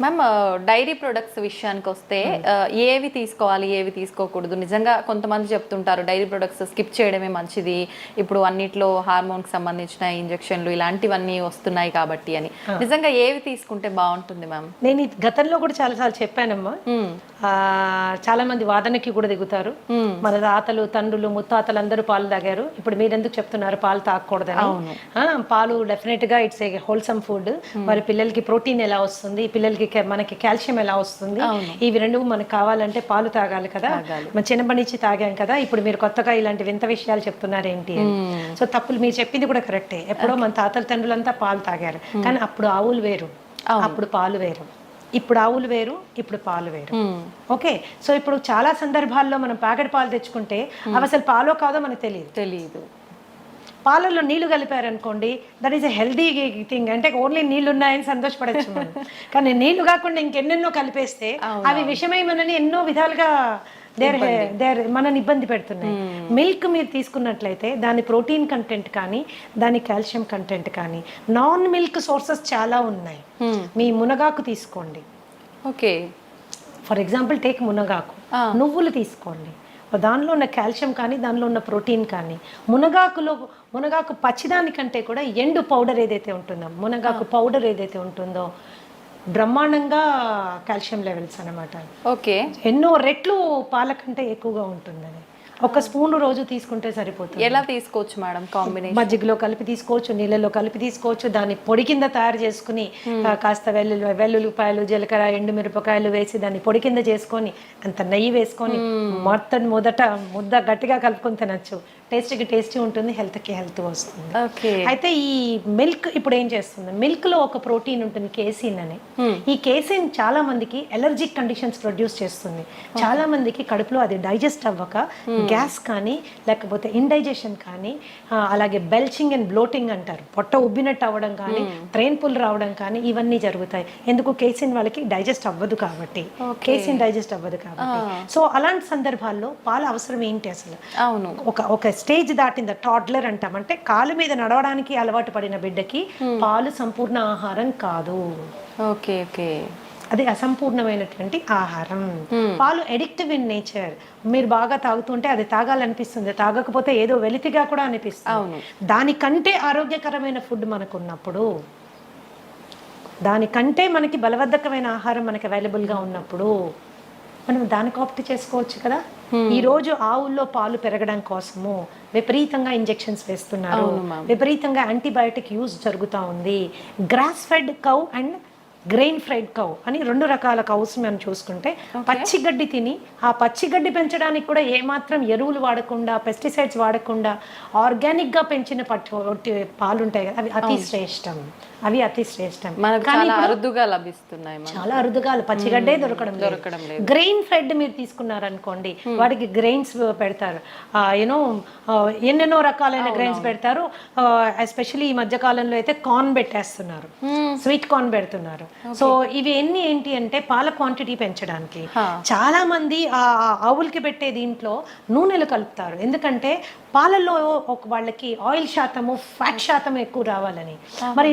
ma'am, dairy products విషయానికి వస్తే ఏవి తీసుకోవాలి, ఏవి తీసుకోకూడదు? నిజంగా కొంతమంది చెప్తుంటారు డైరీ ప్రొడక్ట్స్ స్కిప్ చేయడమే మంచిది, ఇప్పుడు అన్నిట్లో హార్మోన్కి సంబంధించిన ఇంజెక్షన్లు ఇలాంటివన్నీ వస్తున్నాయి కాబట్టి అని. నిజంగా ఏవి తీసుకుంటే బాగుంటుంది మ్యామ్? నేను గతంలో కూడా చాలాసార్లు చెప్పానమ్మా. చాలా మంది వాదనకి కూడా దిగుతారు. మన తాతలు, తండ్రులు, ముత్తాతలు అందరూ పాలు తాగారు, ఇప్పుడు మీరు ఎందుకు చెప్తున్నారు పాలు తాగకూడదని? పాలు డెఫినెట్ గా ఇట్స్ ఏ హోల్సమ్ ఫుడ్. మరి పిల్లలకి ప్రోటీన్ ఎలా వస్తుంది, పిల్లలకి మనకి కాల్షియం ఎలా వస్తుంది, ఇవి రెండు మనకు కావాలంటే పాలు తాగాలి కదా. మన చిన్నప్పటి నుంచి తాగాం కదా, ఇప్పుడు మీరు కొత్తగా ఇలాంటి వింత విషయాలు చెప్తున్నారు ఏంటి అని. సో తప్పులు మీరు చెప్పింది కూడా కరెక్టే. ఎప్పుడో మన తాతల తండ్రులంతా పాలు తాగారు, కానీ అప్పుడు ఆవులు వేరు, అప్పుడు పాలు వేరు. ఇప్పుడు ఆవులు వేరు, ఇప్పుడు పాలు వేరు. ఓకే. సో ఇప్పుడు చాలా సందర్భాల్లో మనం ప్యాకెట్ పాలు తెచ్చుకుంటే అవి అసలు పాలో కాదో మనకు తెలియదు. పాలల్లో నీళ్లు కలిపారనుకోండి, that is a healthy thing. అంటే ఓన్లీ నీళ్లు ఉన్నాయని సంతోషపడచ్చు మనం, కానీ నీళ్లు కాకుండా ఇంకెన్నెన్నో కలిపేస్తే అవి విషమై మనని ఎన్నో విధాలుగా మనని ఇబ్బంది పెడుతున్నాయి. మిల్క్ మీరు తీసుకున్నట్లయితే దాని ప్రోటీన్ కంటెంట్ కానీ, దాని కాల్షియం కంటెంట్ కానీ, నాన్ మిల్క్ సోర్సెస్ చాలా ఉన్నాయి. మీ మునగాకు తీసుకోండి. ఓకే. ఫర్ ఎగ్జాంపుల్ టేక్ మునగాకు, నువ్వులు తీసుకోండి. దానిలో ఉన్న కాల్షియం కానీ, దానిలో ఉన్న ప్రోటీన్ కానీ, మునగాకు పచ్చిదానికంటే కూడా ఎండు పౌడర్ ఏదైతే ఉంటుందో, మునగాకు పౌడర్ ఏదైతే ఉంటుందో బ్రహ్మాండంగా కాల్షియం లెవెల్స్ అనమాట. ఓకే. ఎన్నో రెట్లు పాల కంటే ఎక్కువగా ఉంటుందని. ఒక స్పూన్ రోజు తీసుకుంటే సరిపోతుంది. ఎలా తీసుకోవచ్చు మేడం? కాంబినేషన్ మజ్జిగలో కలిపి తీసుకోవచ్చు, నీళ్ళలో కలిపి తీసుకోవచ్చు. దాన్ని పొడి కింద తయారు చేసుకుని కాస్త వెల్లుల్లిపాయలు, జీలకర్ర, ఎండుమిరపకాయలు వేసి దాన్ని పొడి కింద చేసుకొని అంత నెయ్యి వేసుకొని మొదట ముద్ద గట్టిగా కలుపుకొని తినచ్చు. టేస్టీ ఉంటుంది, హెల్త్కి హెల్త్ వస్తుంది. ఓకే. అయితే ఈ మిల్క్ ఇప్పుడు ఏం చేస్తుంది, మిల్క్ లో ఒక ప్రోటీన్ ఉంటుంది కేసిన్ అని. ఈ కేసిన్ చాలా మందికి ఎలర్జిక్ కండిషన్స్ ప్రొడ్యూస్ చేస్తుంది. చాలా మందికి కడుపులో అది డైజెస్ట్ అవ్వక గ్యాస్ కానీ లేకపోతే ఇండైజెషన్ కానీ అలాగే బెల్చింగ్ అండ్ బ్లోటింగ్ అంటారు, పొట్ట ఉబ్బినట్టు అవ్వడం కానీ ట్రైన్ పుల్ రావడం కానీ ఇవన్నీ జరుగుతాయి. ఎందుకు, కేసిన్ వాళ్ళకి డైజెస్ట్ అవ్వదు కాబట్టి, కేసిన్ డైజెస్ట్ అవ్వదు కాబట్టి. సో అలాంటి సందర్భాల్లో పాల అవసరం ఏంటి అసలు? అవును. ఒక స్టేజ్ దాటింద టాడ్లర్ అంటాం, అంటే కాలు మీద నడవడానికి అలవాటు పడిన బిడ్డకి పాలు సంపూర్ణ ఆహారం కాదు. Okay okay. అది అసంపూర్ణమైనటువంటి ఆహారం. పాలు ఎడిక్టివ్ ఇన్ నేచర్. మీరు బాగా తాగుతుంటే అది తాగాలనిపిస్తుంది, తాగకపోతే ఏదో వెలితిగా కూడా అనిపిస్తుంది. దానికంటే ఆరోగ్యకరమైన ఫుడ్ మనకు ఉన్నప్పుడు, దానికంటే మనకి బలవర్ధకమైన ఆహారం మనకి అవైలబుల్గా ఉన్నప్పుడు మనం దానికి ఆప్ట్ చేసుకోవచ్చు కదా. ఈ రోజు ఆవుల్లో పాలు పెరగడం కోసము విపరీతంగా ఇంజెక్షన్స్ వేస్తున్నారు, విపరీతంగా యాంటీబయాటిక్ యూజ్ జరుగుతూ ఉంది. Grass fed cow and grain fried cow అని 2 రకాల కౌస్ మనం చూసుకుంటే, పచ్చిగడ్డి తిని ఆ పచ్చిగడ్డి పెంచడానికి కూడా ఏమాత్రం ఎరువులు వాడకుండా, పెస్టిసైడ్స్ వాడకుండా ఆర్గానిక్గా పెంచిన పాలు ఉంటాయి కదా, అవి అతి శ్రేష్టం. చాలా అరుదుగా లభిస్తున్నాయి, చాలా అరుదుగా, పచ్చిగడ్డే దొరకడం లేదు. గ్రెయిన్ ఫెడ్ మీరు తీసుకున్నారనుకోండి, వాటికి గ్రెయిన్స్ పెడతారు, ఎన్నెన్నో రకాలైన గ్రెయిన్స్ పెడతారు. ఎస్పెషల్లీ ఈ మధ్య కాలంలో అయితే కార్న్ పెట్టేస్తున్నారు, స్వీట్ కార్న్ పెడుతున్నారు. సో ఇవి ఏంటి అంటే పాల క్వాంటిటీ పెంచడానికి. చాలా మంది ఆ ఆవులకి పెట్టే దీంట్లో నూనెలు కలుపుతారు, ఎందుకంటే పాలల్లో వాళ్ళకి ఆయిల్ శాతము, ఫ్యాట్ శాతం ఎక్కువ రావాలని. మరి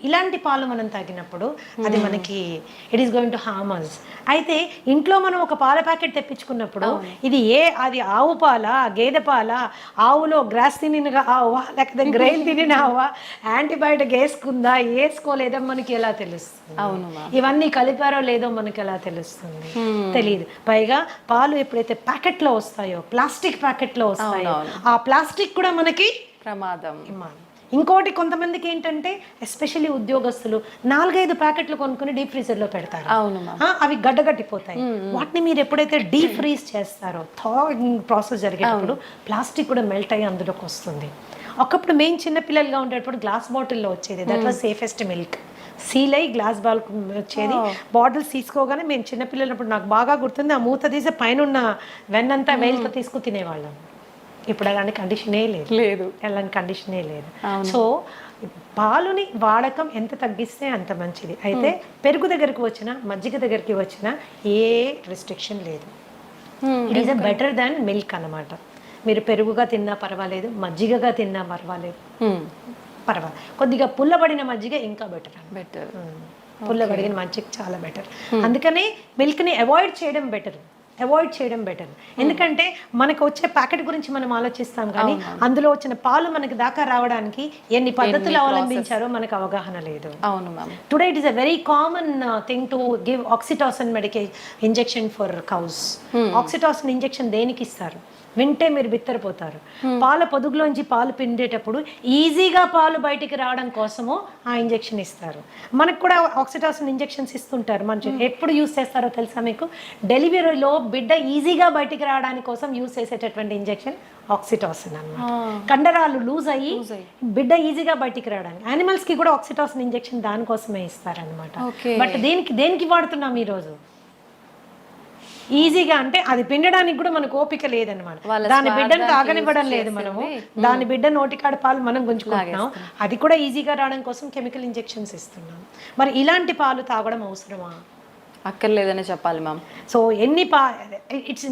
ఇలాంటి పాలు మనం తాగినప్పుడు అది మనకి it is going to harm us. అయితే ఇంట్లో మనం ఒక పాల ప్యాకెట్ తెప్పించుకున్నప్పుడు అది ఆవు పాల, గేదె పాల, ఆవులో గ్రాస్ తినిన ఆవా లేకపోతే గ్రెయిన్ తినిన ఆవా, యాంటీబయాటిక్ వేసుకోలేదో మనకి ఎలా తెలుస్తుంది? ఇవన్నీ కలిపారో లేదో మనకి ఎలా తెలుస్తుంది? తెలియదు. పైగా పాలు ఎప్పుడైతే ప్యాకెట్లో వస్తాయో, ప్లాస్టిక్ ప్యాకెట్లో వస్తాయో, ఆ ప్లాస్టిక్ కూడా మనకి ప్రమాదం. ఇంకోటి, కొంతమందికి ఏంటంటే ఎస్పెషల్లీ ఉద్యోగస్తులు 4-5 ప్యాకెట్లు కొనుక్కుని డీప్ ఫ్రీజర్ లో పెడతారు, అవి గడ్డగట్టిపోతాయి. వాటిని మీరు ఎప్పుడైతే డీప్ ఫ్రీజ్ చేస్తారో, థాయింగ్ ప్రాసెస్ జరిగేటప్పుడు ప్లాస్టిక్ కూడా మెల్ట్ అయ్యి అందులోకి వస్తుంది. ఒకప్పుడు మేము చిన్నపిల్లలుగా ఉండేటప్పుడు గ్లాస్ బాటిల్లో వచ్చేది, that was safest milk. Seal అయ్యి గ్లాస్ బాల్ వచ్చేది, బాటిల్స్ తీసుకోగానే మేము చిన్నపిల్లలప్పుడు నాకు బాగా గుర్తుంది, ఆ మూత తీసి పైన ఉన్న వెన్నంతా వేలుతో తీసుకు తినేవాళ్ళం. ఇప్పుడు అలాంటి కండిషనే లేదు. సో పాలుని వాడకం ఎంత తగ్గిస్తే అంత మంచిది. అయితే పెరుగు దగ్గరికి వచ్చినా, మజ్జిగ దగ్గరికి వచ్చినా ఏ రెస్ట్రిక్షన్ లేదు. It is better than milk అన్నమాట. మీరు పెరుగుగా తిన్నా పర్వాలేదు, మజ్జిగగా తిన్నా పర్వాలేదు. కొద్దిగా పుల్లబడిన మజ్జిగ ఇంకా బెటర్. పుల్లబడిన మజ్జిగ చాలా బెటర్. అందుకని మిల్క్ని అవాయిడ్ చేయడం బెటర్. ఎందుకంటే మనకు వచ్చే ప్యాకెట్ గురించి మనం ఆలోచిస్తాం, కానీ అందులో వచ్చిన పాలు మనకి దాకా రావడానికి ఎన్ని పద్ధతులు అవలంబించారో మనకు అవగాహన లేదు. Today it is a very common thing to give oxytocin injection for cows. Oxytocin injection దేనికి ఇస్తారు వింటే మీరు బిత్తరపోతారు. పాల పొదుగులోంచి పాలు పిండేటప్పుడు ఈజీగా పాలు బయటికి రావడం కోసము ఆ ఇంజెక్షన్ ఇస్తారు. మనకు కూడా ఆక్సిటాసిన్ ఇంజెక్షన్స్ ఇస్తుంటారు. మనం ఎప్పుడు యూస్ చేస్తారో తెలుసా మీకు? డెలివరీలో బిడ్డ ఈజీగా బయటికి రావడానికి కోసం యూస్ చేసేటటువంటి ఇంజెక్షన్ ఆక్సిటాసిన్ అన్నమాట. కండరాలు లూజ్ అయ్యి బిడ్డ ఈజీగా బయటికి రావడానికి. యానిమల్స్ కి కూడా ఆక్సిటాసిన్ ఇంజెక్షన్ దానికోసమే ఇస్తారనమాట. బట్ దేనికి వాడుతున్నాం ఈరోజు? ఈజీగా, అంటే అది పిండడానికి కూడా మనకు ఓపిక లేదనమాట. దాని బిడ్డను తాగనివ్వడం లేదు మనము, దాని బిడ్డ నోటికాడ పాలు మనం గుంజుకుంటున్నాం. అది కూడా ఈజీగా రావడం కోసం కెమికల్ ఇంజెక్షన్స్ ఇస్తున్నాం. మరి ఇలాంటి పాలు తాగడం అవసరమా? అక్కర్లేదని చెప్పాలి ma'am. So it's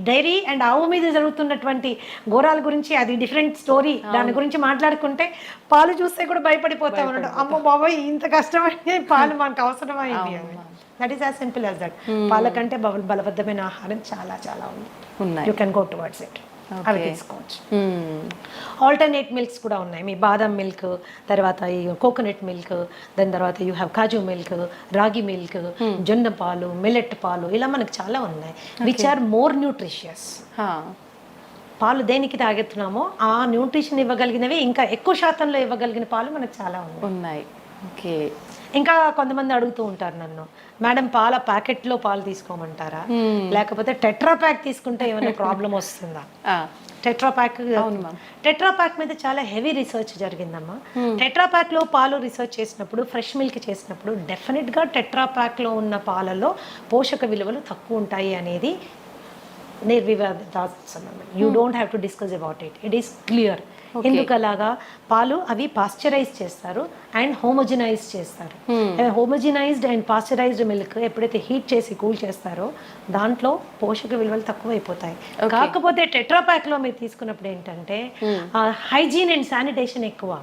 dairy and ఆవు మీద జరుగుతున్నటువంటి ఘోరాల గురించి అది డిఫరెంట్ స్టోరీ. దాని గురించి మాట్లాడుకుంటే పాలు చూస్తే కూడా భయపడిపోతాం అన్నట్టు. అమ్మో బాబాయ్, ఇంత కష్టమైంది, పాలు మనకు అవసరమైంది. That is as simple as that. పాల కంటే బలబద్ధమైన ఆహారం చాలా చాలా ఉంది. You can go towards it. అవి తీసుకోవచ్చు. ఆల్టర్నేట్ మిల్క్స్ కూడా ఉన్నాయి. మీ బాదం మిల్క్, తర్వాత ఈ కోకోనట్ మిల్క్, దాని తర్వాత యూ హ్యావ్ కాజు మిల్క్, రాగి మిల్క్, జొన్న పాలు, మిల్లెట్ పాలు, ఇలా మనకు చాలా ఉన్నాయి విచ్ ఆర్ మోర్ న్యూట్రిషియస్. పాలు దేనికి తాగెత్తున్నామో ఆ న్యూట్రిషన్ ఇవ్వగలిగినవి, ఇంకా ఎక్కువ శాతంలో ఇవ్వగలిగిన పాలు మనకు చాలా ఉన్నాయి. ఓకే. ఇంకా కొంతమంది అడుగుతూ ఉంటారు నన్ను, మేడం పాల ప్యాకెట్లో పాలు తీసుకోమంటారా, లేకపోతే టెట్రా ప్యాక్ తీసుకుంటే ఏమైనా ప్రాబ్లం వస్తుందా? టెట్రా ప్యాక్ మీద చాలా హెవీ రీసెర్చ్ జరిగిందమ్మా. టెట్రా ప్యాక్ లో పాలు రీసెర్చ్ చేసినప్పుడు, ఫ్రెష్ మిల్క్ చేసినప్పుడు డెఫినెట్ గా టెట్రా ప్యాక్ లో ఉన్న పాలలో పోషక విలువలు తక్కువ ఉంటాయి అనేది నిర్వివాదాస్పదం. You don't have to discuss about it, it is clear. ఎందుకు అలాగా? పాలు అవి పాస్చరైజ్ చేస్తారు అండ్ హోమోజినైజ్ చేస్తారు. హోమోజినైజ్డ్ అండ్ పాస్చరైజ్డ్ మిల్క్ ఎప్పుడైతే హీట్ చేసి కూల్ చేస్తారో దాంట్లో పోషక విలువలు తక్కువైపోతాయి. కాకపోతే టెట్రా ప్యాక్ లో మీరు తీసుకున్నప్పుడు ఏంటంటే హైజీన్ అండ్ శానిటేషన్ ఎక్కువ,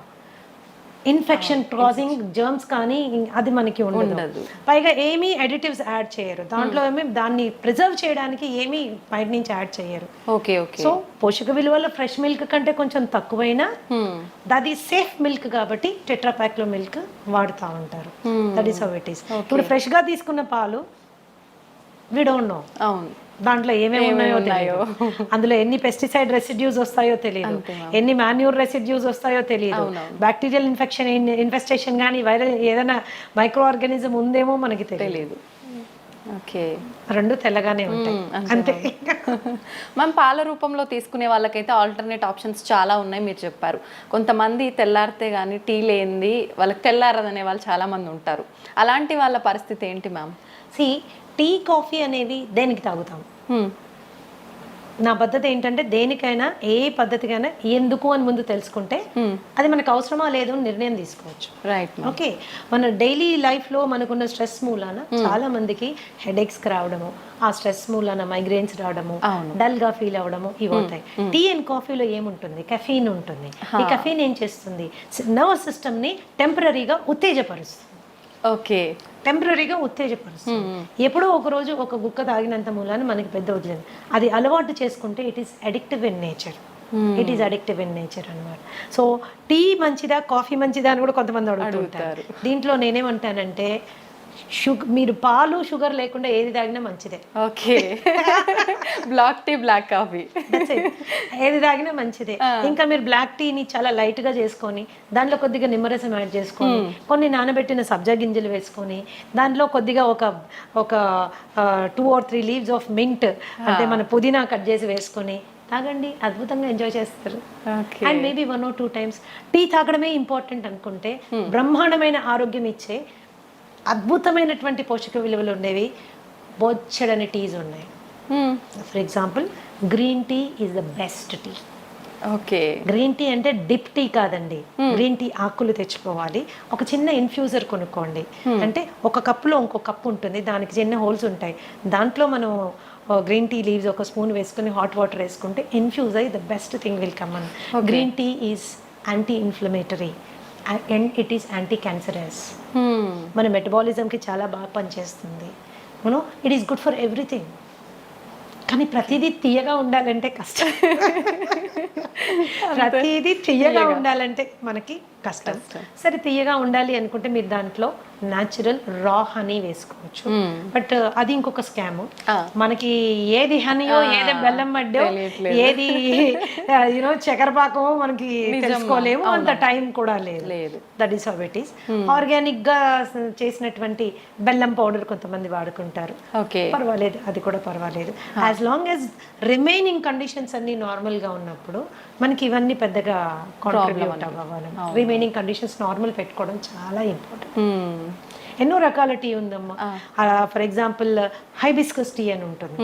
ఇన్ఫెక్షన్ కాజింగ్ జర్మ్స్ కానీ అది మనకి ఉండదు. పైగా ఏమీ అడిటివ్స్ యాడ్ చేయరు దాంట్లో, ఏమీ దాన్ని ప్రిజర్వ్ చేయడానికి ఏమీ బయట నుంచి యాడ్ చేయరు. సో పోషక విలువల ఫ్రెష్ మిల్క్ కంటే కొంచెం తక్కువైనా అది సేఫ్ మిల్క్ కాబట్టి టెట్రా ప్యాక్ లో మిల్క్ వాడుతూ ఉంటారు. That is how it is. ఇప్పుడు ఫ్రెష్ గా తీసుకున్న పాలు వి డోంట్ నో దాంట్లో ఏమేమి ఉన్నాయో తెలియదు, అందులో ఎన్ని పెస్టిసైడ్ రెసిడ్యూస్ వస్తాయో తెలియదు, ఎన్ని మాన్యూర్ రెసిడ్యూస్ వస్తాయో తెలియదు, బ్యాక్టీరియల్ ఇన్ఫెస్టేషన్ కానీ వైరల్ ఏదైనా మైక్రో ఆర్గానిజం ఉందేమో మనకి తెలియదు. రెండు తెల్లగానే ఉంటాయి అంతే. మనం పాల రూపంలో తీసుకునే వాళ్ళకైతే ఆల్టర్నేట్ ఆప్షన్స్ చాలా ఉన్నాయి మీరు చెప్పారు. కొంతమంది తెల్లారితే కానీ టీ లేనిది వాళ్ళకి తెల్లారదనే వాళ్ళు చాలా మంది ఉంటారు. అలాంటి వాళ్ళ పరిస్థితి ఏంటి మ్యామ్? టీ కాఫీ అనేది దేనికి తాగుతాం? నా పద్ధతి ఏంటంటే దేనికైనా ఏ పద్ధతికైనా ఎందుకు అని ముందు తెలుసుకుంటే అది మనకు అవసరమా లేదు అని నిర్ణయం తీసుకోవచ్చు. రైట్. ఓకే, మన డైలీ లైఫ్లో మనకున్న స్ట్రెస్ మూలాన చాలా మందికి హెడేక్స్ రావడము, ఆ స్ట్రెస్ మూలాన మైగ్రేన్స్ రావడము, డల్ గా ఫీల్ అవ్వడము ఇవి అవుతాయి. టీ అండ్ కాఫీలో ఏముంటుంది? కెఫీన్ ఉంటుంది. ఈ కెఫీన్ ఏం చేస్తుంది? నర్వస్ సిస్టమ్ ని టెంపరీగా ఉత్తేజపరుస్తుంది. టెంపరీగా ఉత్తేజపరుస్తుంది. ఎప్పుడో ఒక రోజు ఒక గుక్క తాగినంత మూలాన మనకి పెద్ద వదిలేదు, అది అలవాటు చేసుకుంటే it is addictive in nature. అనమాట. సో టీ మంచిదా కాఫీ మంచిదా అని కూడా కొంతమంది అడుగుతుంటారు. దీంట్లో నేనేమంటానంటే మీరు పాలు షుగర్ లేకుండా ఏది తాగినా మంచిదే. బ్లాక్ టీ, బ్లాక్ కాఫీ ఏది తాగినా మంచిదే. ఇంకా మీరు బ్లాక్ టీని చాలా లైట్ గా చేసుకొని దాంట్లో కొద్దిగా నిమ్మరసం యాడ్ చేసుకొని కొన్ని నానబెట్టిన సబ్జా గింజలు వేసుకొని దాంట్లో కొద్దిగా ఒక 2 or 3 leaves ఆఫ్ మింట్ అంటే మన పుదీనా కట్ చేసి వేసుకొని తాగండి, అద్భుతంగా ఎంజాయ్ చేస్తారు. And maybe 1 or 2 times tea తాగడమే ఇంపార్టెంట్ అనుకుంటే బ్రహ్మాండమైన ఆరోగ్యం ఇచ్చే అద్భుతమైనటువంటి పోషక విలువలు ఉండేవి బొచ్చడని టీస్ ఉన్నాయి. For example green tea is the best tea. Green tea అంటే డిప్ టీ కాదండి. గ్రీన్ టీ ఆకులు తెచ్చుకోవాలి, ఒక చిన్న ఇన్ఫ్యూజర్ కొనుక్కోండి. అంటే ఒక కప్పులో ఇంకో కప్పు ఉంటుంది, దానికి చిన్న హోల్స్ ఉంటాయి. దాంట్లో మనం గ్రీన్ టీ లీవ్స్ ఒక స్పూన్ వేసుకుని హాట్ వాటర్ వేసుకుంటే ఇన్ఫ్యూజ్ అయ్యి the best thing will come on. Green tea is anti inflammatory and it is anti cancerous. మన మెటబాలిజంకి చాలా బాగా పనిచేస్తుంది. It is good for everything. కానీ ప్రతిదీ తీయగా ఉండాలంటే కష్టం. ప్రతిదీ తీయగా ఉండాలంటే మనకి కష్టం. సరే తీయగా ఉండాలి అనుకుంటే మీరు దాంట్లో న్యాచురల్ రా హనీ వేసుకోవచ్చు. బట్ అది ఇంకొక స్కామ్. మనకి ఏది హనీయో ఏది బెల్లం మడ్డో ఏది చక్కెరపాకమో మనకి తెలుసుకోలేము, అంత టైం కూడా లేదు. That is how it is. Organic గా చేసినటువంటి బెల్లం పౌడర్ కొంతమంది వాడుకుంటారు, పర్వాలేదు, అది కూడా పర్వాలేదు. As long as remaining conditions అన్ని నార్మల్ గా ఉన్నప్పుడు మనకి ఇవన్నీ పెద్దగా కాంట్రిబ్యూట్ అవ్వాలి. రిమైనింగ్ కండిషన్స్ నార్మల్ పెట్టుకోవడం చాలా ఇంపార్టెంట్. ఎన్నో రకాల టీ ఉందమ్మా. ఫర్ ఎగ్జాంపుల్ హైబిస్కస్ టీ అని ఉంటుంది,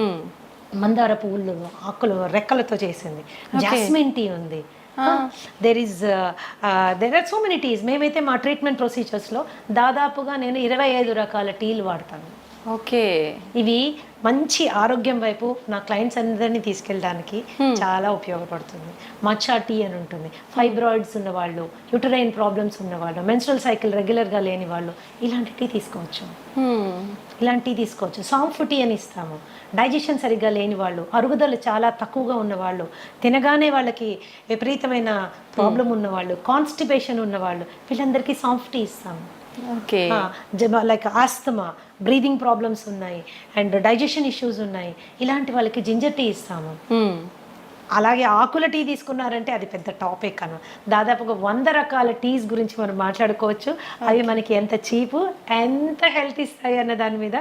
మందార పువ్వులు ఆకులు రెక్కలతో చేసింది. జాస్మిన్ టీ ఉంది. there are so many teas. మేమైతే మా ట్రీట్మెంట్ ప్రొసీజర్స్లో దాదాపుగా నేను 25 రకాల టీలు వాడతాను. ఇవి మంచి ఆరోగ్యం వైపు నా క్లయింట్స్ అందరినీ తీసుకెళ్ళడానికి చాలా ఉపయోగపడుతుంది. మచ్చా టీ అని ఉంటుంది. ఫైబ్రాయిడ్స్ ఉన్నవాళ్ళు, యూటరైన్ ప్రాబ్లమ్స్ ఉన్నవాళ్ళు, మెన్స్ట్రల్ సైకిల్ రెగ్యులర్గా లేని వాళ్ళు ఇలాంటి టీ తీసుకోవచ్చు. సాంఫ్ టీ అని ఇస్తాము. డైజెషన్ సరిగ్గా లేని వాళ్ళు, అరుగుదల చాలా తక్కువగా ఉన్నవాళ్ళు, తినగానే వాళ్ళకి విపరీతమైన ప్రాబ్లం ఉన్నవాళ్ళు, కాన్స్టిపేషన్ ఉన్నవాళ్ళు, వీళ్ళందరికీ సాంఫ్ టీ ఇస్తాము. లైక్ ఆస్తమా, బ్రీదింగ్ ప్రాబ్లమ్స్ ఉన్నాయి అండ్ డైజెషన్ ఇష్యూస్ ఉన్నాయి, ఇలాంటి వాళ్ళకి జింజర్ టీ ఇస్తాము. అలాగే ఆకుల టీ తీసుకున్నారంటే అది పెద్ద టాపిక్ అన్న. దాదాపుగా 100 రకాల టీస్ గురించి మనం మాట్లాడుకోవచ్చు. అవి మనకి ఎంత చీపు, ఎంత హెల్త్ ఇస్తాయి అన్న దాని మీద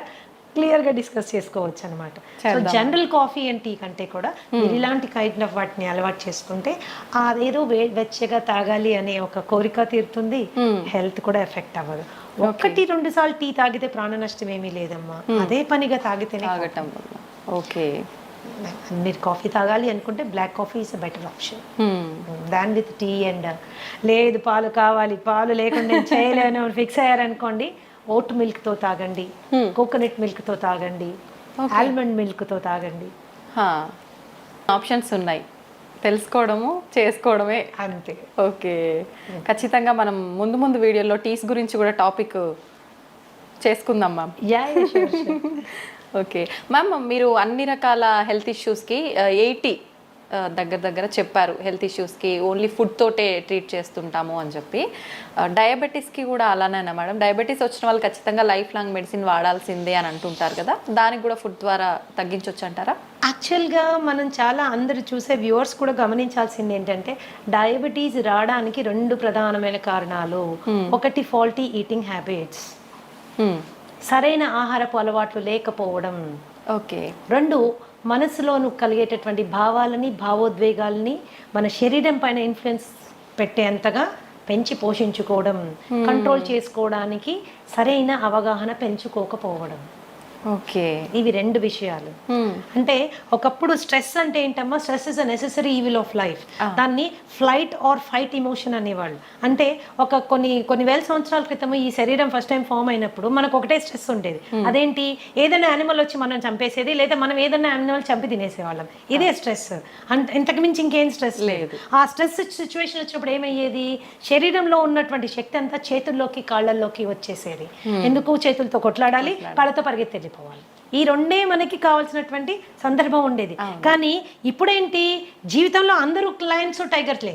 క్లియర్గా డిస్కస్ చేసుకోవచ్చు అనమాట. So general coffee and tea కంటే కూడా మీరు ఇలాంటి కైండ్ ఆఫ్ వాటిని అలవాటు చేసుకుంటే అదేదో వెచ్చగా తాగాలి అనే ఒక కోరిక తీరుతుంది, హెల్త్ కూడా ఎఫెక్ట్ అవ్వదు. 1-2 సార్లు టీ తాగితే ప్రాణ నష్టం ఏమీ లేదమ్మా, అదే పనిగా తాగితేనే. తాగటం వల్ల ఓకే. మీరు కాఫీ తాగాలి అనుకుంటే black coffee is a better option than with tea. And లేదు పాలు కావాలి, పాలు లేకుండా నేను చేయలేను ఫిక్స్ అయ్యారనుకోండి, ఓట్ మిల్క్తో తాగండి, కోకోనట్ మిల్క్తో తాగండి, ఆల్మండ్ మిల్క్తో తాగండి. ఆప్షన్స్ ఉన్నాయి, తెలుసుకోవడము చేసుకోవడమే అంతే. ఓకే, ఖచ్చితంగా మనం ముందు ముందు వీడియోలో టీస్ గురించి కూడా టాపిక్ చేసుకుందాం మ్యామ్. ఓకే మ్యామ్, మీరు అన్ని రకాల హెల్త్ ఇష్యూస్కి 80 దగ్గర చెప్పారు. హెల్త్ ఇష్యూస్కి ఓన్లీ ఫుడ్ తోటే ట్రీట్ చేస్తుంటాము అని చెప్పి. డయాబెటీస్కి కూడా అలానేనా మేడం? డయాబెటీస్ వచ్చిన వాళ్ళు ఖచ్చితంగా లైఫ్ లాంగ్ మెడిసిన్ వాడాల్సిందే అని అంటుంటారు కదా, దానికి కూడా ఫుడ్ ద్వారా తగ్గించవచ్చు అంటారా? యాక్చువల్గా మనం చాలా అందరు చూసే వ్యూవర్స్ కూడా గమనించాల్సింది ఏంటంటే, డయాబెటీస్ రావడానికి 2 ప్రధానమైన కారణాలు. ఒకటి ఫాల్టీ ఈటింగ్ హ్యాబిట్స్, సరైన ఆహారపు అలవాట్లు లేకపోవడం. ఓకే. 2 మనసులోను కలిగేటటువంటి భావాలని, భావోద్వేగాలని మన శరీరం పైన ఇన్ఫ్లుయెన్స్ పెట్టేంతగా పెంచి పోషించుకోవడం, కంట్రోల్ చేసుకోవడానికి సరైన అవగాహన పెంచుకోకపోవడం. ఓకే, ఇవి 2 విషయాలు. అంటే ఒకప్పుడు స్ట్రెస్ అంటే ఏంటమ్మా, stress is a necessary evil of life. దాన్ని ఫ్లైట్ ఆర్ ఫైట్ ఇమోషన్ అనేవాళ్ళు. అంటే కొన్ని వేల సంవత్సరాల క్రితం ఈ శరీరం ఫస్ట్ టైం ఫామ్ అయినప్పుడు మనకు ఒకటే స్ట్రెస్ ఉండేది. అదేంటి, ఏదైనా యానిమల్ వచ్చి మనం చంపేసేది, లేదా మనం ఏదైనా యానిమల్ చంపి తినేసేవాళ్ళం. ఇదే స్ట్రెస్. ఇంతకు మించి ఇంకేం స్ట్రెస్ లేదు. ఆ స్ట్రెస్ సిచ్యువేషన్ వచ్చినప్పుడు ఏమయ్యేది, శరీరంలో ఉన్నటువంటి శక్తి అంతా చేతుల్లోకి కాళ్ళల్లోకి వచ్చేసేది. ఎందుకు, చేతులతో కొట్లాడాలి, కాళ్ళతో పరిగెత్తేది పోవాలి. ఈ 2 మనకి కావాల్సినటువంటి సందర్భం ఉండేది. కానీ ఇప్పుడేంటి, జీవితంలో అందరూ లయన్స్ టైగర్లే.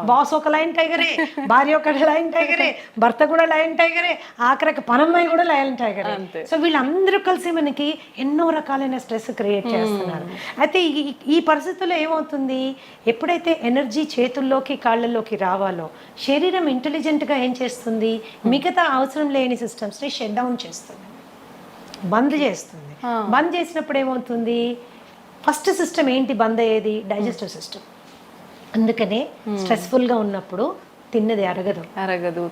బాస్ ఒక లయన్ టైగరే, భార్య ఒక లయన్ టైగరే, భర్త కూడా లయన్ టైగరే, ఆఖరికి పనమ్మాయి కూడా లయన్ టైగరే. సో వీళ్ళందరూ కలిసి మనకి ఎన్నో రకాలైన స్ట్రెస్ క్రియేట్ చేస్తున్నారు. అయితే ఈ పరిస్థితుల్లో ఏమవుతుంది, ఎప్పుడైతే ఎనర్జీ చేతుల్లోకి కాళ్ళల్లోకి రావాలో, శరీరం ఇంటెలిజెంట్గా ఏం చేస్తుంది, మిగతా అవసరం లేని సిస్టమ్స్ని షట్ డౌన్ చేస్తుంది, బంద్ చేస్తుంది. బంద్ చేసినప్పుడు ఏమవుతుంది, ఫస్ట్ సిస్టమ్ ఏంటి బంద్ అయ్యేది, డైజెస్టివ్ సిస్టమ్. అందుకనే స్ట్రెస్ఫుల్గా ఉన్నప్పుడు తిన్నది అరగదు,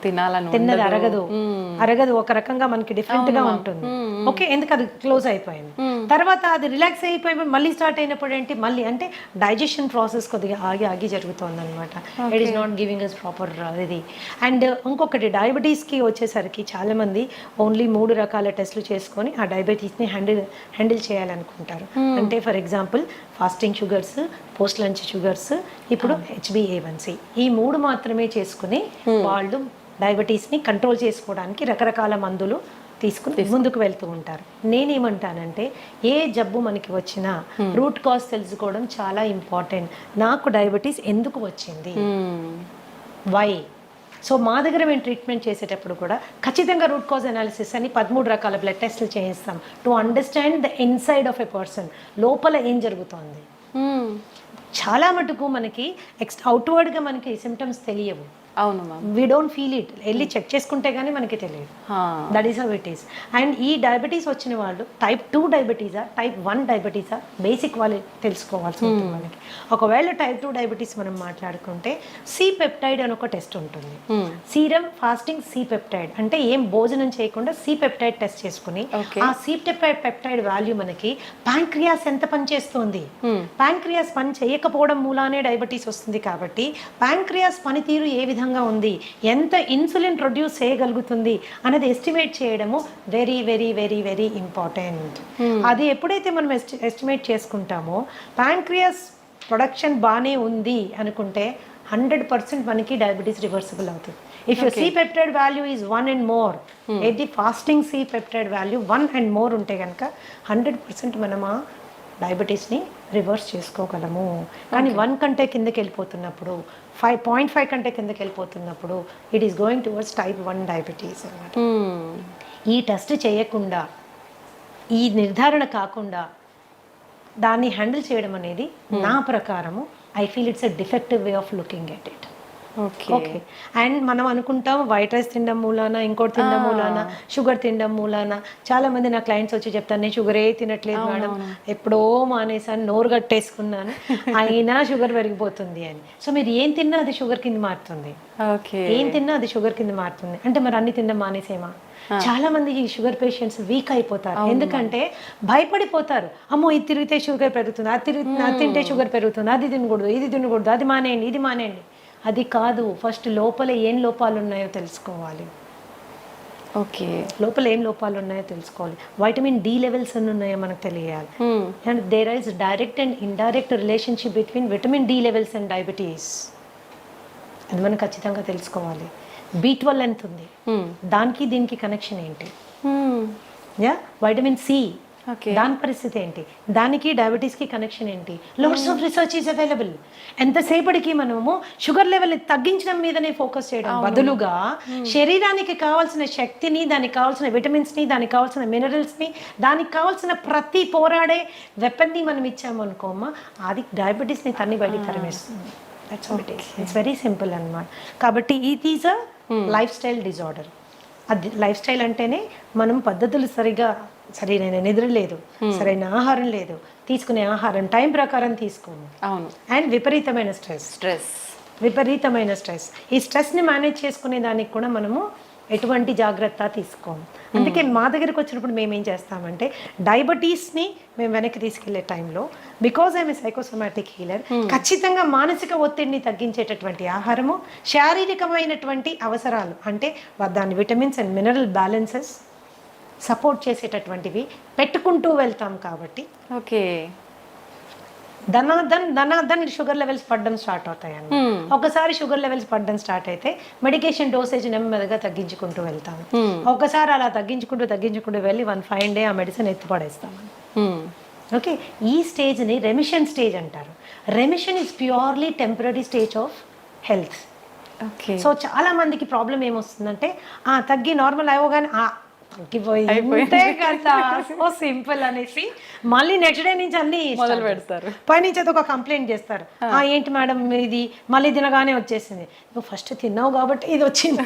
తిన్నది అరగదు, ఒక రకంగా మనకి డిఫరెంట్ గా ఉంటుంది. ఓకే, ఎందుకు అది క్లోజ్ అయిపోయింది. తర్వాత అది రిలాక్స్ అయిపోయి మళ్ళీ స్టార్ట్ అయినప్పుడు ఏంటి, మళ్ళీ అంటే డైజెషన్ ప్రాసెస్ కొద్దిగా ఆగి జరుగుతుంది అనమాట. It is not giving us proper ఇది. అండ్ ఇంకొకటి, డయాబెటీస్కి వచ్చేసరికి చాలా మంది ఓన్లీ 3 రకాల టెస్టులు చేసుకొని ఆ డయాబెటీస్ని హ్యాండిల్ చేయాలనుకుంటారు. అంటే for example fasting sugars, post lunch sugars, ఇప్పుడు HbA1c, ఈ 3 మాత్రమే చేసుకుని వాళ్ళు డయాబెటీస్ని కంట్రోల్ చేసుకోవడానికి రకరకాల మందులు తీసుకుని ముందుకు వెళ్తూ ఉంటారు. నేనేమంటానంటే, ఏ జబ్బు మనకి వచ్చినా రూట్ కాజ్ తెలుసుకోవడం చాలా ఇంపార్టెంట్. నాకు డయాబెటీస్ ఎందుకు వచ్చింది, వై. సో మా దగ్గర మేము ట్రీట్మెంట్ చేసేటప్పుడు కూడా ఖచ్చితంగా రూట్ కాజ్ అనాలిసిస్ అని 13 రకాల బ్లడ్ టెస్ట్లు చేయిస్తాం to understand the inside of a person, లోపల ఏం జరుగుతోంది. చాలా మటుకు మనకి అవుట్వర్డ్గా మనకి సిమ్టమ్స్ తెలియవు. అవును ma'am, we don't feel it. వెళ్ళి చెక్ చేసుకుంటే కానీ మనకి తెలియదు. That is how it is. And ఈ డయాబెటీస్ వచ్చిన వాళ్ళు టైప్ 2 డయాబెటీసా, టైప్ 1 డయాబెటీసా, బేసిక్ వాళ్ళు తెలుసుకోవాల్సి ఉంటుంది మనకి. ఒకవేళ టైప్ 2 డయాబెటీస్ మనం మాట్లాడుకుంటే సి పెప్టైడ్ అని ఒక టెస్ట్ ఉంటుంది. సీరం ఫాస్టింగ్ సి పెప్టైడ్ అంటే ఏం భోజనం చేయకుండా సి పెప్టైడ్ టెస్ట్ చేసుకుని ఆ సి పెప్టైడ్ వాల్యూ మనకి ప్యాంక్రియాస్ ఎంత పనిచేస్తుంది, ప్యాంక్రియాస్ పని చేయకపోవడం మూలానే డయాబెటీస్ వస్తుంది. కాబట్టి ప్యాంక్రియాస్ పనితీరు ఏ విధంగా ఉంది, ఎంత ఇన్సులిన్ ప్రొడ్యూస్ చేయగలుగుతుంది అనేది ఎస్టిమేట్ చేయడము very very very very important. అది ఎప్పుడైతే మనం ఎస్టిమేట్ చేసుకుంటామో, ప్యాంక్రియాస్ ప్రొడక్షన్ బాగానే ఉంది అనుకుంటే 100% మనకి డయాబెటీస్ రివర్సిబుల్ అవుతుంది. If your C peptide value is 1 and more, ఏది fasting C peptide value 1 and more ఉంటే కనుక 100% మనం ఆ డయాబెటీస్ని రివర్స్ చేసుకోగలము. కానీ 1 కంటే కిందకి వెళ్ళిపోతున్నప్పుడు, 5.5 కంటే కిందకి వెళ్ళిపోతున్నప్పుడు it is going towards type 1 diabetes అన్నమాట. ఈ టెస్ట్ చేయకుండా, ఈ నిర్ధారణ కాకుండా దాన్ని హ్యాండిల్ చేయడం అనేది నా ప్రకారము I feel it's a defective way of looking at it. Okay okay, and మనం అనుకుంటాం వైట్ రైస్ తినడం మూలాన, ఇంకోటి తినడం మూలాన, షుగర్ తినడం మూలాన. చాలా మంది నా క్లయింట్స్ వచ్చి చెప్తాను, నేను షుగరే తినట్లేదు మేడం, ఎప్పుడో మానేసాను, నోరు కట్టేసుకున్నాను, అయినా షుగర్ పెరిగిపోతుంది అని. సో మీరు ఏం తిన్నా అది షుగర్ కింద మారుతుంది, ఓకే ఏం తిన్నా అది షుగర్ కింద మారుతుంది. అంటే మరి అన్ని తినడం మానేసేమా? చాలా మంది ఈ షుగర్ పేషెంట్స్ వీక్ అయిపోతారు, ఎందుకంటే భయపడిపోతారు. అమ్మో ఇది తిరిగితే షుగర్ పెరుగుతుంది, అది తింటే షుగర్ పెరుగుతుంది, అది తినకూడదు, ఇది తినకూడదు, అది మానేయండి, ఇది మానేయండి. అది కాదు, ఫస్ట్ లోపల ఏం లోపాలు ఉన్నాయో తెలుసుకోవాలి. ఓకే, లోపల ఏం లోపాలు ఉన్నాయో తెలుసుకోవాలి. వైటమిన్ డి లెవెల్స్ ఎన్ని ఉన్నాయో మనకు తెలియాలి. And there is direct and indirect relationship between vitamin D levels and diabetes. అది మనం ఖచ్చితంగా తెలుసుకోవాలి. B12 ఎంత ఉంది, దానికి దీనికి కనెక్షన్ ఏంటి? యా, వైటమిన్ సి, దాని పరిస్థితి ఏంటి, దానికి డయాబెటీస్కి కనెక్షన్ ఏంటి? Lots of research is available. ఎంతసేపటికి మనము షుగర్ లెవెల్ని తగ్గించడం మీదనే ఫోకస్ చేయడం బదులుగా శరీరానికి కావాల్సిన శక్తిని, దానికి కావాల్సిన విటమిన్స్ని, దానికి కావాల్సిన మినరల్స్ని, దానికి కావాల్సిన ప్రతి పోరాడే వెపన్ని మనం ఇచ్చాము అనుకోమా, అది డయాబెటీస్ని తన్ని బయటికి తరిమేస్తుంది. That's what it is. It's very simple అన్నమాట. కాబట్టి it is a lifestyle disorder. అది లైఫ్ స్టైల్ అంటేనే మనం పద్ధతులు సరైన నిద్ర లేదు, సరైన ఆహారం లేదు, తీసుకునే ఆహారం టైం ప్రకారం తీసుకోము, అవును, అండ్ విపరీతమైన స్ట్రెస్. ఈ స్ట్రెస్ని మేనేజ్ చేసుకునే దానికి కూడా మనము ఎటువంటి జాగ్రత్త తీసుకోము. అందుకే మా దగ్గరికి వచ్చినప్పుడు మేము ఏం చేస్తామంటే, డయాబెటీస్ని మేము వెనక్కి తీసుకెళ్లే టైంలో, because I'm a psychosomatic healer, ఖచ్చితంగా మానసిక ఒత్తిడిని తగ్గించేటటువంటి ఆహారము, శారీరకమైనటువంటి అవసరాలు అంటే దాని vitamins and mineral balances support చేసేటటువంటివి పెట్టుకుంటూ వెళ్తాం. కాబట్టి ఓకే, ధనాధన్ షుగర్ లెవెల్స్ పడడం స్టార్ట్ అవుతాయండి. ఒకసారి షుగర్ లెవెల్స్ పడడం స్టార్ట్ అయితే మెడికేషన్ డోసేజ్ నెమ్మదిగా తగ్గించుకుంటూ వెళ్తాము. ఒకసారి అలా తగ్గించుకుంటూ వెళ్ళి 1 fine day ఆ మెడిసిన్ ఎత్తిపడేస్తాము. ఓకే, ఈ స్టేజ్ని రెమిషన్ స్టేజ్ అంటారు. Remission is purely temporary stage of health. Okay, so చాలా మందికి ప్రాబ్లం ఏమొస్తుందంటే, తగ్గి నార్మల్ అవ్వగానే తగ్గిపోయింది కదా, సో సింపుల్ అనేసి మళ్ళీ నెక్స్ట్ డే నుంచి అన్ని మొదలు పెడతారు. పైనుంచి అది ఒక కంప్లైంట్ చేస్తారు, ఏంటి మేడం ఇది మళ్ళీ తినగానే వచ్చేసింది. నువ్వు ఫస్ట్ తిన్నావు కాబట్టి ఇది వచ్చింది,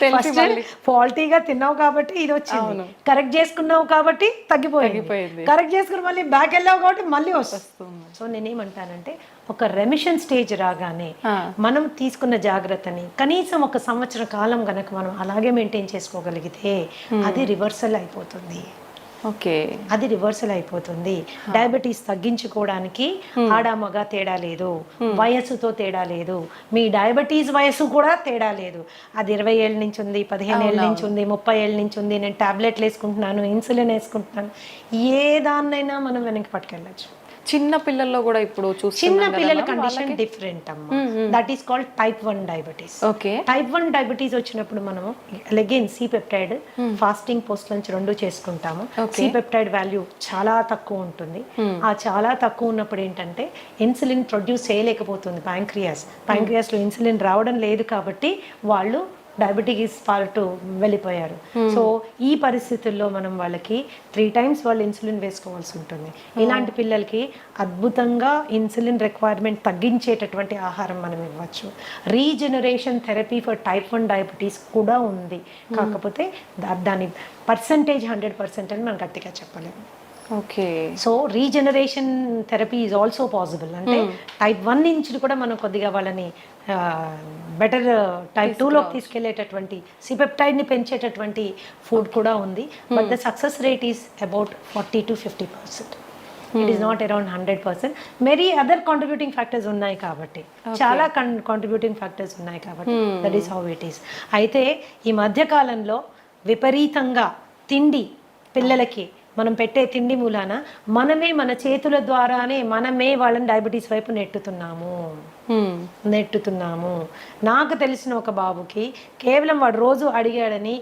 ఫస్ట్ ఫాల్టీగా తిన్నావు కాబట్టి ఇది వచ్చింది, కరెక్ట్ చేసుకున్నావు కాబట్టి తగ్గిపోయింది, కరెక్ట్ చేసుకుని మళ్ళీ బ్యాక్ వెళ్ళావు కాబట్టి మళ్ళీ వస్తుంది. సో నేనేమంటానంటే, ఒక రెమిషన్ స్టేజ్ రాగానే మనం తీసుకున్న జాగ్రత్తని కనీసం 1 సంవత్సర కాలం గనక మనం అలాగే మెయింటైన్ చేసుకోగలిగితే అది రివర్సల్ అయిపోతుంది. ఓకే, అది రివర్సల్ అయిపోతుంది. డయాబెటీస్ తగ్గించుకోవడానికి ఆడ మగ తేడా లేదు, వయస్సుతో తేడా లేదు, మీ డయాబెటీస్ వయస్సు కూడా తేడా లేదు. అది 20 ఏళ్ళ నుంచి ఉంది, 15 ఏళ్ళ నుంచి ఉంది, 30 ఏళ్ళ నుంచి ఉంది, నేను టాబ్లెట్లు వేసుకుంటున్నాను, ఇన్సులిన్ వేసుకుంటున్నాను, ఏ దాన్నైనా మనం వెనక్కి పట్టుకెళ్ళచ్చు. చిన్న పిల్లల్లో కూడా ఇప్పుడు చిన్న పిల్లల కండిషన్ డిఫరెంట్ అమ్మా. That is called type 1 diabetes. Okay, type 1 diabetes వచ్చినప్పుడు మనము again C peptide fasting post lunch 2 చేసుకుంటాము. సి పెప్టైడ్ వాల్యూ చాలా తక్కువ ఉంటుంది. ఆ చాలా తక్కువ ఉన్నప్పుడు ఏంటంటే ఇన్సులిన్ ప్రొడ్యూస్ చేయలేకపోతుంది ప్యాంక్రియాస్ లో ఇన్సులిన్ రావడం లేదు కాబట్టి వాళ్ళు డయాబెటీస్ పార్ట్ వెళ్ళిపోయారు. సో ఈ పరిస్థితుల్లో మనం వాళ్ళకి 3 times వాళ్ళు ఇన్సులిన్ వేసుకోవాల్సి ఉంటుంది. ఇలాంటి పిల్లలకి అద్భుతంగా ఇన్సులిన్ రిక్వైర్మెంట్ తగ్గించేటటువంటి ఆహారం మనం ఇవ్వచ్చు. Regeneration therapy for type 1 diabetes కూడా ఉంది. కాకపోతే దాని పర్సంటేజ్ 100% అని మనం గట్టిగా చెప్పలేము. Okay, so regeneration therapy is also possible. అంటే టైప్ 1 నుంచి కూడా మనం కొద్దిగా వాళ్ళని బెటర్ టైప్ 2లోకి తీసుకెళ్లేటటువంటి సిపెప్టైడ్ని పెంచేటటువంటి ఫుడ్ కూడా ఉంది. But the success rate is about 40 to 50%. It is not around 100%. Many other contributing factors ఉన్నాయి కాబట్టి, చాలా కాంట్రిబ్యూటింగ్ ఫ్యాక్టర్స్ ఉన్నాయి కాబట్టి that is how it is. అయితే ఈ మధ్యకాలంలో విపరీతంగా తిండి, పిల్లలకి మనం పెట్టే తిండి మూలాన మనమే మన చేతుల ద్వారానే మనమే వాళ్ళని డయాబెటీస్ వైపు నెట్టుతున్నాము. నాకు తెలిసిన ఒక బాబుకి కేవలం వాడు రోజు అడిగాడని,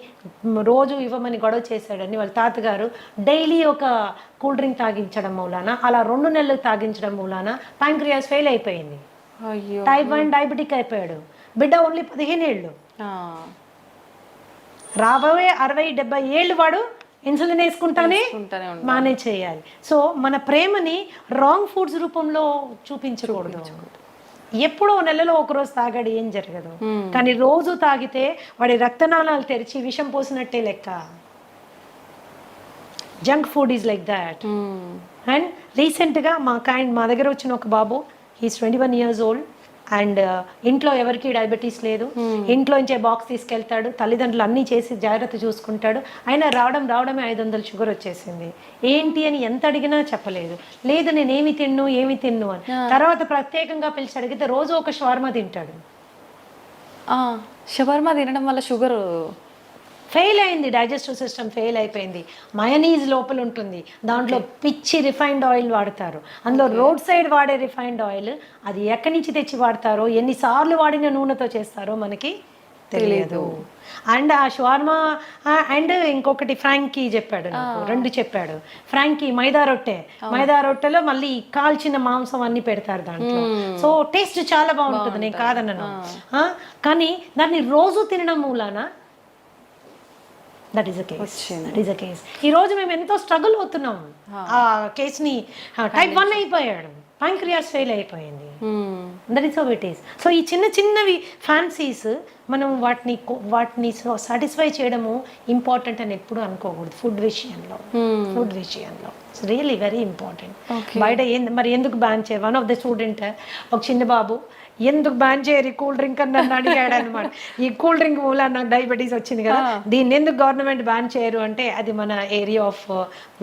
రోజు ఇవ్వమని గొడవ చేశాడని వాళ్ళ తాతగారు డైలీ ఒక కూల్ డ్రింక్ తాగించడం మూలాన, అలా 2 నెలలు తాగించడం మూలాన ప్యాంక్రియాస్ ఫెయిల్ అయిపోయింది. టైప్ 1 డయాబెటిక్ అయిపోయాడు. బిడ్డ ఓన్లీ 15 ఏళ్ళు. రాబోయే 60-70 ఏళ్ళు వాడు ఇన్సులిన్ వేసుకుంటానే వేసుకుంటానే ఉండాలి. మేనేజ్ చేయాలి. సో మన ప్రేమని రాంగ్ ఫుడ్స్ రూపంలో చూపించకూడదు. ఎప్పుడో నెలలో ఒకరోజు తాగాడు ఏం జరగదు, కానీ రోజు తాగితే వాడి రక్తనాళాలు తెరిచి విషం పోసినట్టే లెక్క. Junk food is like that. And రీసెంట్గా మా దగ్గర వచ్చిన ఒక బాబు, హీస్ 21 years old, అండ్ ఇంట్లో ఎవరికి డయాబెటీస్ లేదు, ఇంట్లో నుంచే బాక్స్ తీసుకెళ్తాడు, తల్లిదండ్రులు అన్నీ చేసి జాగ్రత్త చూసుకుంటాడు. అయినా రావడమే 500 షుగర్ వచ్చేసింది. ఏంటి అని ఎంత అడిగినా చెప్పలేదు. లేదు నేను ఏమి తిన్ను అని. తర్వాత ప్రత్యేకంగా పిలిచి అడిగితే రోజు ఒక షవర్మా తింటాడు. షవర్మా తినడం వల్ల షుగర్ ఫెయిల్ అయింది, డైజెస్టివ్ సిస్టమ్ ఫెయిల్ అయిపోయింది. మయోనీస్ లోపల ఉంటుంది, దాంట్లో పిచ్చి రిఫైన్డ్ ఆయిల్ వాడతారు. అందులో రోడ్ సైడ్ వాడే రిఫైన్డ్ ఆయిల్, అది ఎక్కడి నుంచి తెచ్చి వాడతారో, ఎన్నిసార్లు వాడిన నూనెతో చేస్తారో మనకి తెలియదు. అండ్ ఆ షవర్మా అండ్ ఇంకొకటి ఫ్రాంకీ చెప్పాడు నాకు, 2 చెప్పాడు. ఫ్రాంకీ మైదా రొట్టెలో మళ్ళీ కాల్చిన మాంసం అన్ని పెడతారు దాంట్లో. సో టేస్ట్ చాలా బాగుంటుంది, నేను కాదన్నాను. కానీ దాన్ని రోజు తినడం మూలాన దట్ ఈస్ అ కేస్. ఈ రోజు మేము ఎంతో స్ట్రగుల్ అవుతున్నాం. ఆ కేసుని టైప్ 1 అయిపోయాడు, ప్యాంక్రియాస్ ఫెయిల్ అయిపోయింది. That is how it is. So ఈ చిన్నవి ఫ్యాన్సీస్ మనం వాటిని సాటిస్ఫై చేయడము ఇంపార్టెంట్ అని ఎప్పుడు అనుకోకూడదు. ఫుడ్ విషయంలో ఇట్స్ రియల్లీ వెరీ ఇంపార్టెంట్. బయట మరి ఎందుకు బ్యాన్ చేయాలి? వన్ ఆఫ్ ద స్టూడెంట్, ఒక చిన్న బాబు, ఎందుకు బ్యాన్ చేయరు కూల్ డ్రింక్ అని నన్ను అడిగాడు అనమాట. ఈ కూల్ డ్రింక్ మూల నాకు డయాబెటీస్ వచ్చింది కదా, దీన్ని ఎందుకు గవర్నమెంట్ బ్యాన్ చేయరు అంటే అది మన ఏరియా ఆఫ్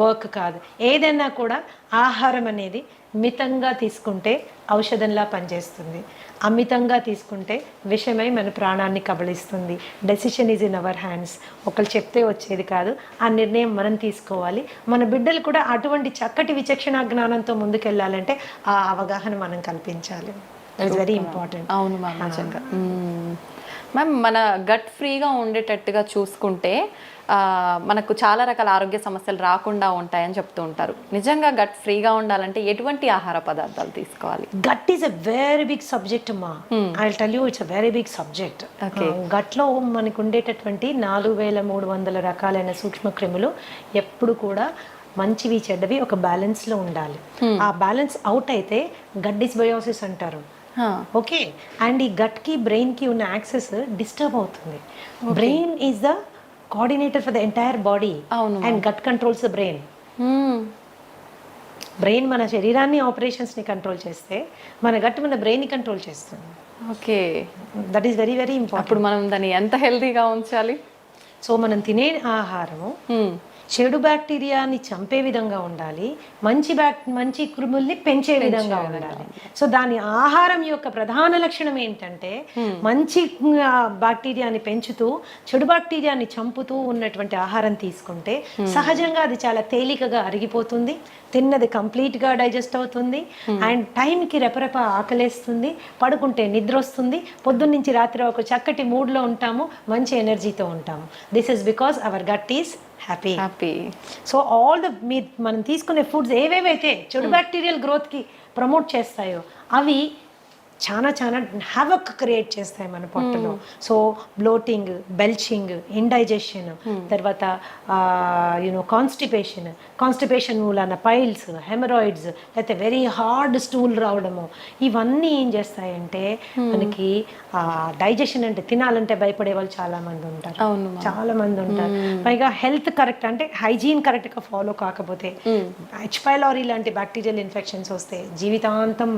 వర్క్ కాదు. ఏదైనా కూడా ఆహారం అనేది మితంగా తీసుకుంటే ఔషధంలా పనిచేస్తుంది, అమితంగా తీసుకుంటే విషమై మన ప్రాణాన్ని కబళిస్తుంది. Decision is in our hands. ఒకళ్ళు చెప్తే వచ్చేది కాదు, ఆ నిర్ణయం మనం తీసుకోవాలి. మన బిడ్డలు కూడా అటువంటి చక్కటి విచక్షణ జ్ఞానంతో ముందుకెళ్ళాలంటే ఆ అవగాహన మనం కల్పించాలి. That's very important. అవును మ్యామ్, నిజంగా. మ్యామ్, మన గట్ ఫ్రీగా ఉండేటట్టుగా చూసుకుంటే మనకు చాలా రకాల ఆరోగ్య సమస్యలు రాకుండా ఉంటాయని చెప్తూ ఉంటారు. నిజంగా గట్ ఫ్రీగా ఉండాలంటే ఎటువంటి ఆహార పదార్థాలు తీసుకోవాలి? Gut is a very big subject అమ్మా. I will tell you, it's a very big subject. గట్లో మనకు ఉండేటటువంటి 4300 రకాలైన సూక్ష్మ క్రిములు ఎప్పుడు కూడా మంచివి చెడ్డవి ఒక బ్యాలెన్స్లో ఉండాలి. ఆ బ్యాలెన్స్ అవుట్ అయితే గట్ డిస్బయోసిస్ అంటారు. ఓకే, అండ్ ఈ గట్కి బ్రెయిన్కి ఉన్న యాక్సెస్ డిస్టర్బ్ అవుతుంది. Brain is the coordinator for the entire body and gut controls the brain. Brain మన శరీరాన్ని ఆపరేషన్స్ని కంట్రోల్ చేస్తే మన గట్ మన బ్రెయిన్ని కంట్రోల్ చేస్తుంది. Okay, that is very very important. అప్పుడు మనం దాన్ని ఎంత హెల్తీగా ఉంచాలి? సో మనం తినే ఆహారము చెడు బ్యాక్టీరియాని చంపే విధంగా ఉండాలి, మంచి క్రిముల్ని పెంచే విధంగా ఉండాలి. సో దాని ఆహారం యొక్క ప్రధాన లక్షణం ఏంటంటే మంచి బ్యాక్టీరియాని పెంచుతూ చెడు బ్యాక్టీరియాని చంపుతూ ఉన్నటువంటి ఆహారం తీసుకుంటే సహజంగా అది చాలా తేలికగా అరిగిపోతుంది, తిన్నది కంప్లీట్గా డైజెస్ట్ అవుతుంది, అండ్ టైంకి రెపరెప ఆకలేస్తుంది, పడుకుంటే నిద్ర వస్తుంది, పొద్దున్నుంచి రాత్రి ఒక చక్కటి మూడ్లో ఉంటాము, మంచి ఎనర్జీతో ఉంటాము. This is because our gut is happy. So all the మనం తీసుకునే ఫుడ్స్ ఏవేవైతే చెడు బ్యాక్టీరియల్ గ్రోత్కి ప్రమోట్ చేస్తాయో అవి చాలా హ్యావక్ క్రియేట్ చేస్తాయి మన పొట్టలో. సో బ్లోటింగ్, బెల్చింగ్, ఇండైజెషన్, తర్వాత కాన్స్టిపేషన్ మూలాన పైల్స్, హెమరాయిడ్స్, లేకపోతే వెరీ హార్డ్ స్టూల్ రావడము, ఇవన్నీ ఏం చేస్తాయంటే మనకి డైజెషన్ అంటే తినాలంటే భయపడే వాళ్ళు చాలా మంది ఉంటారు. పైగా హెల్త్ కరెక్ట్ అంటే హైజీన్ కరెక్ట్గా ఫాలో కాకపోతే హెచ్ పైలోరీ లాంటి బ్యాక్టీరియల్ ఇన్ఫెక్షన్స్ వస్తే జీవితాంతం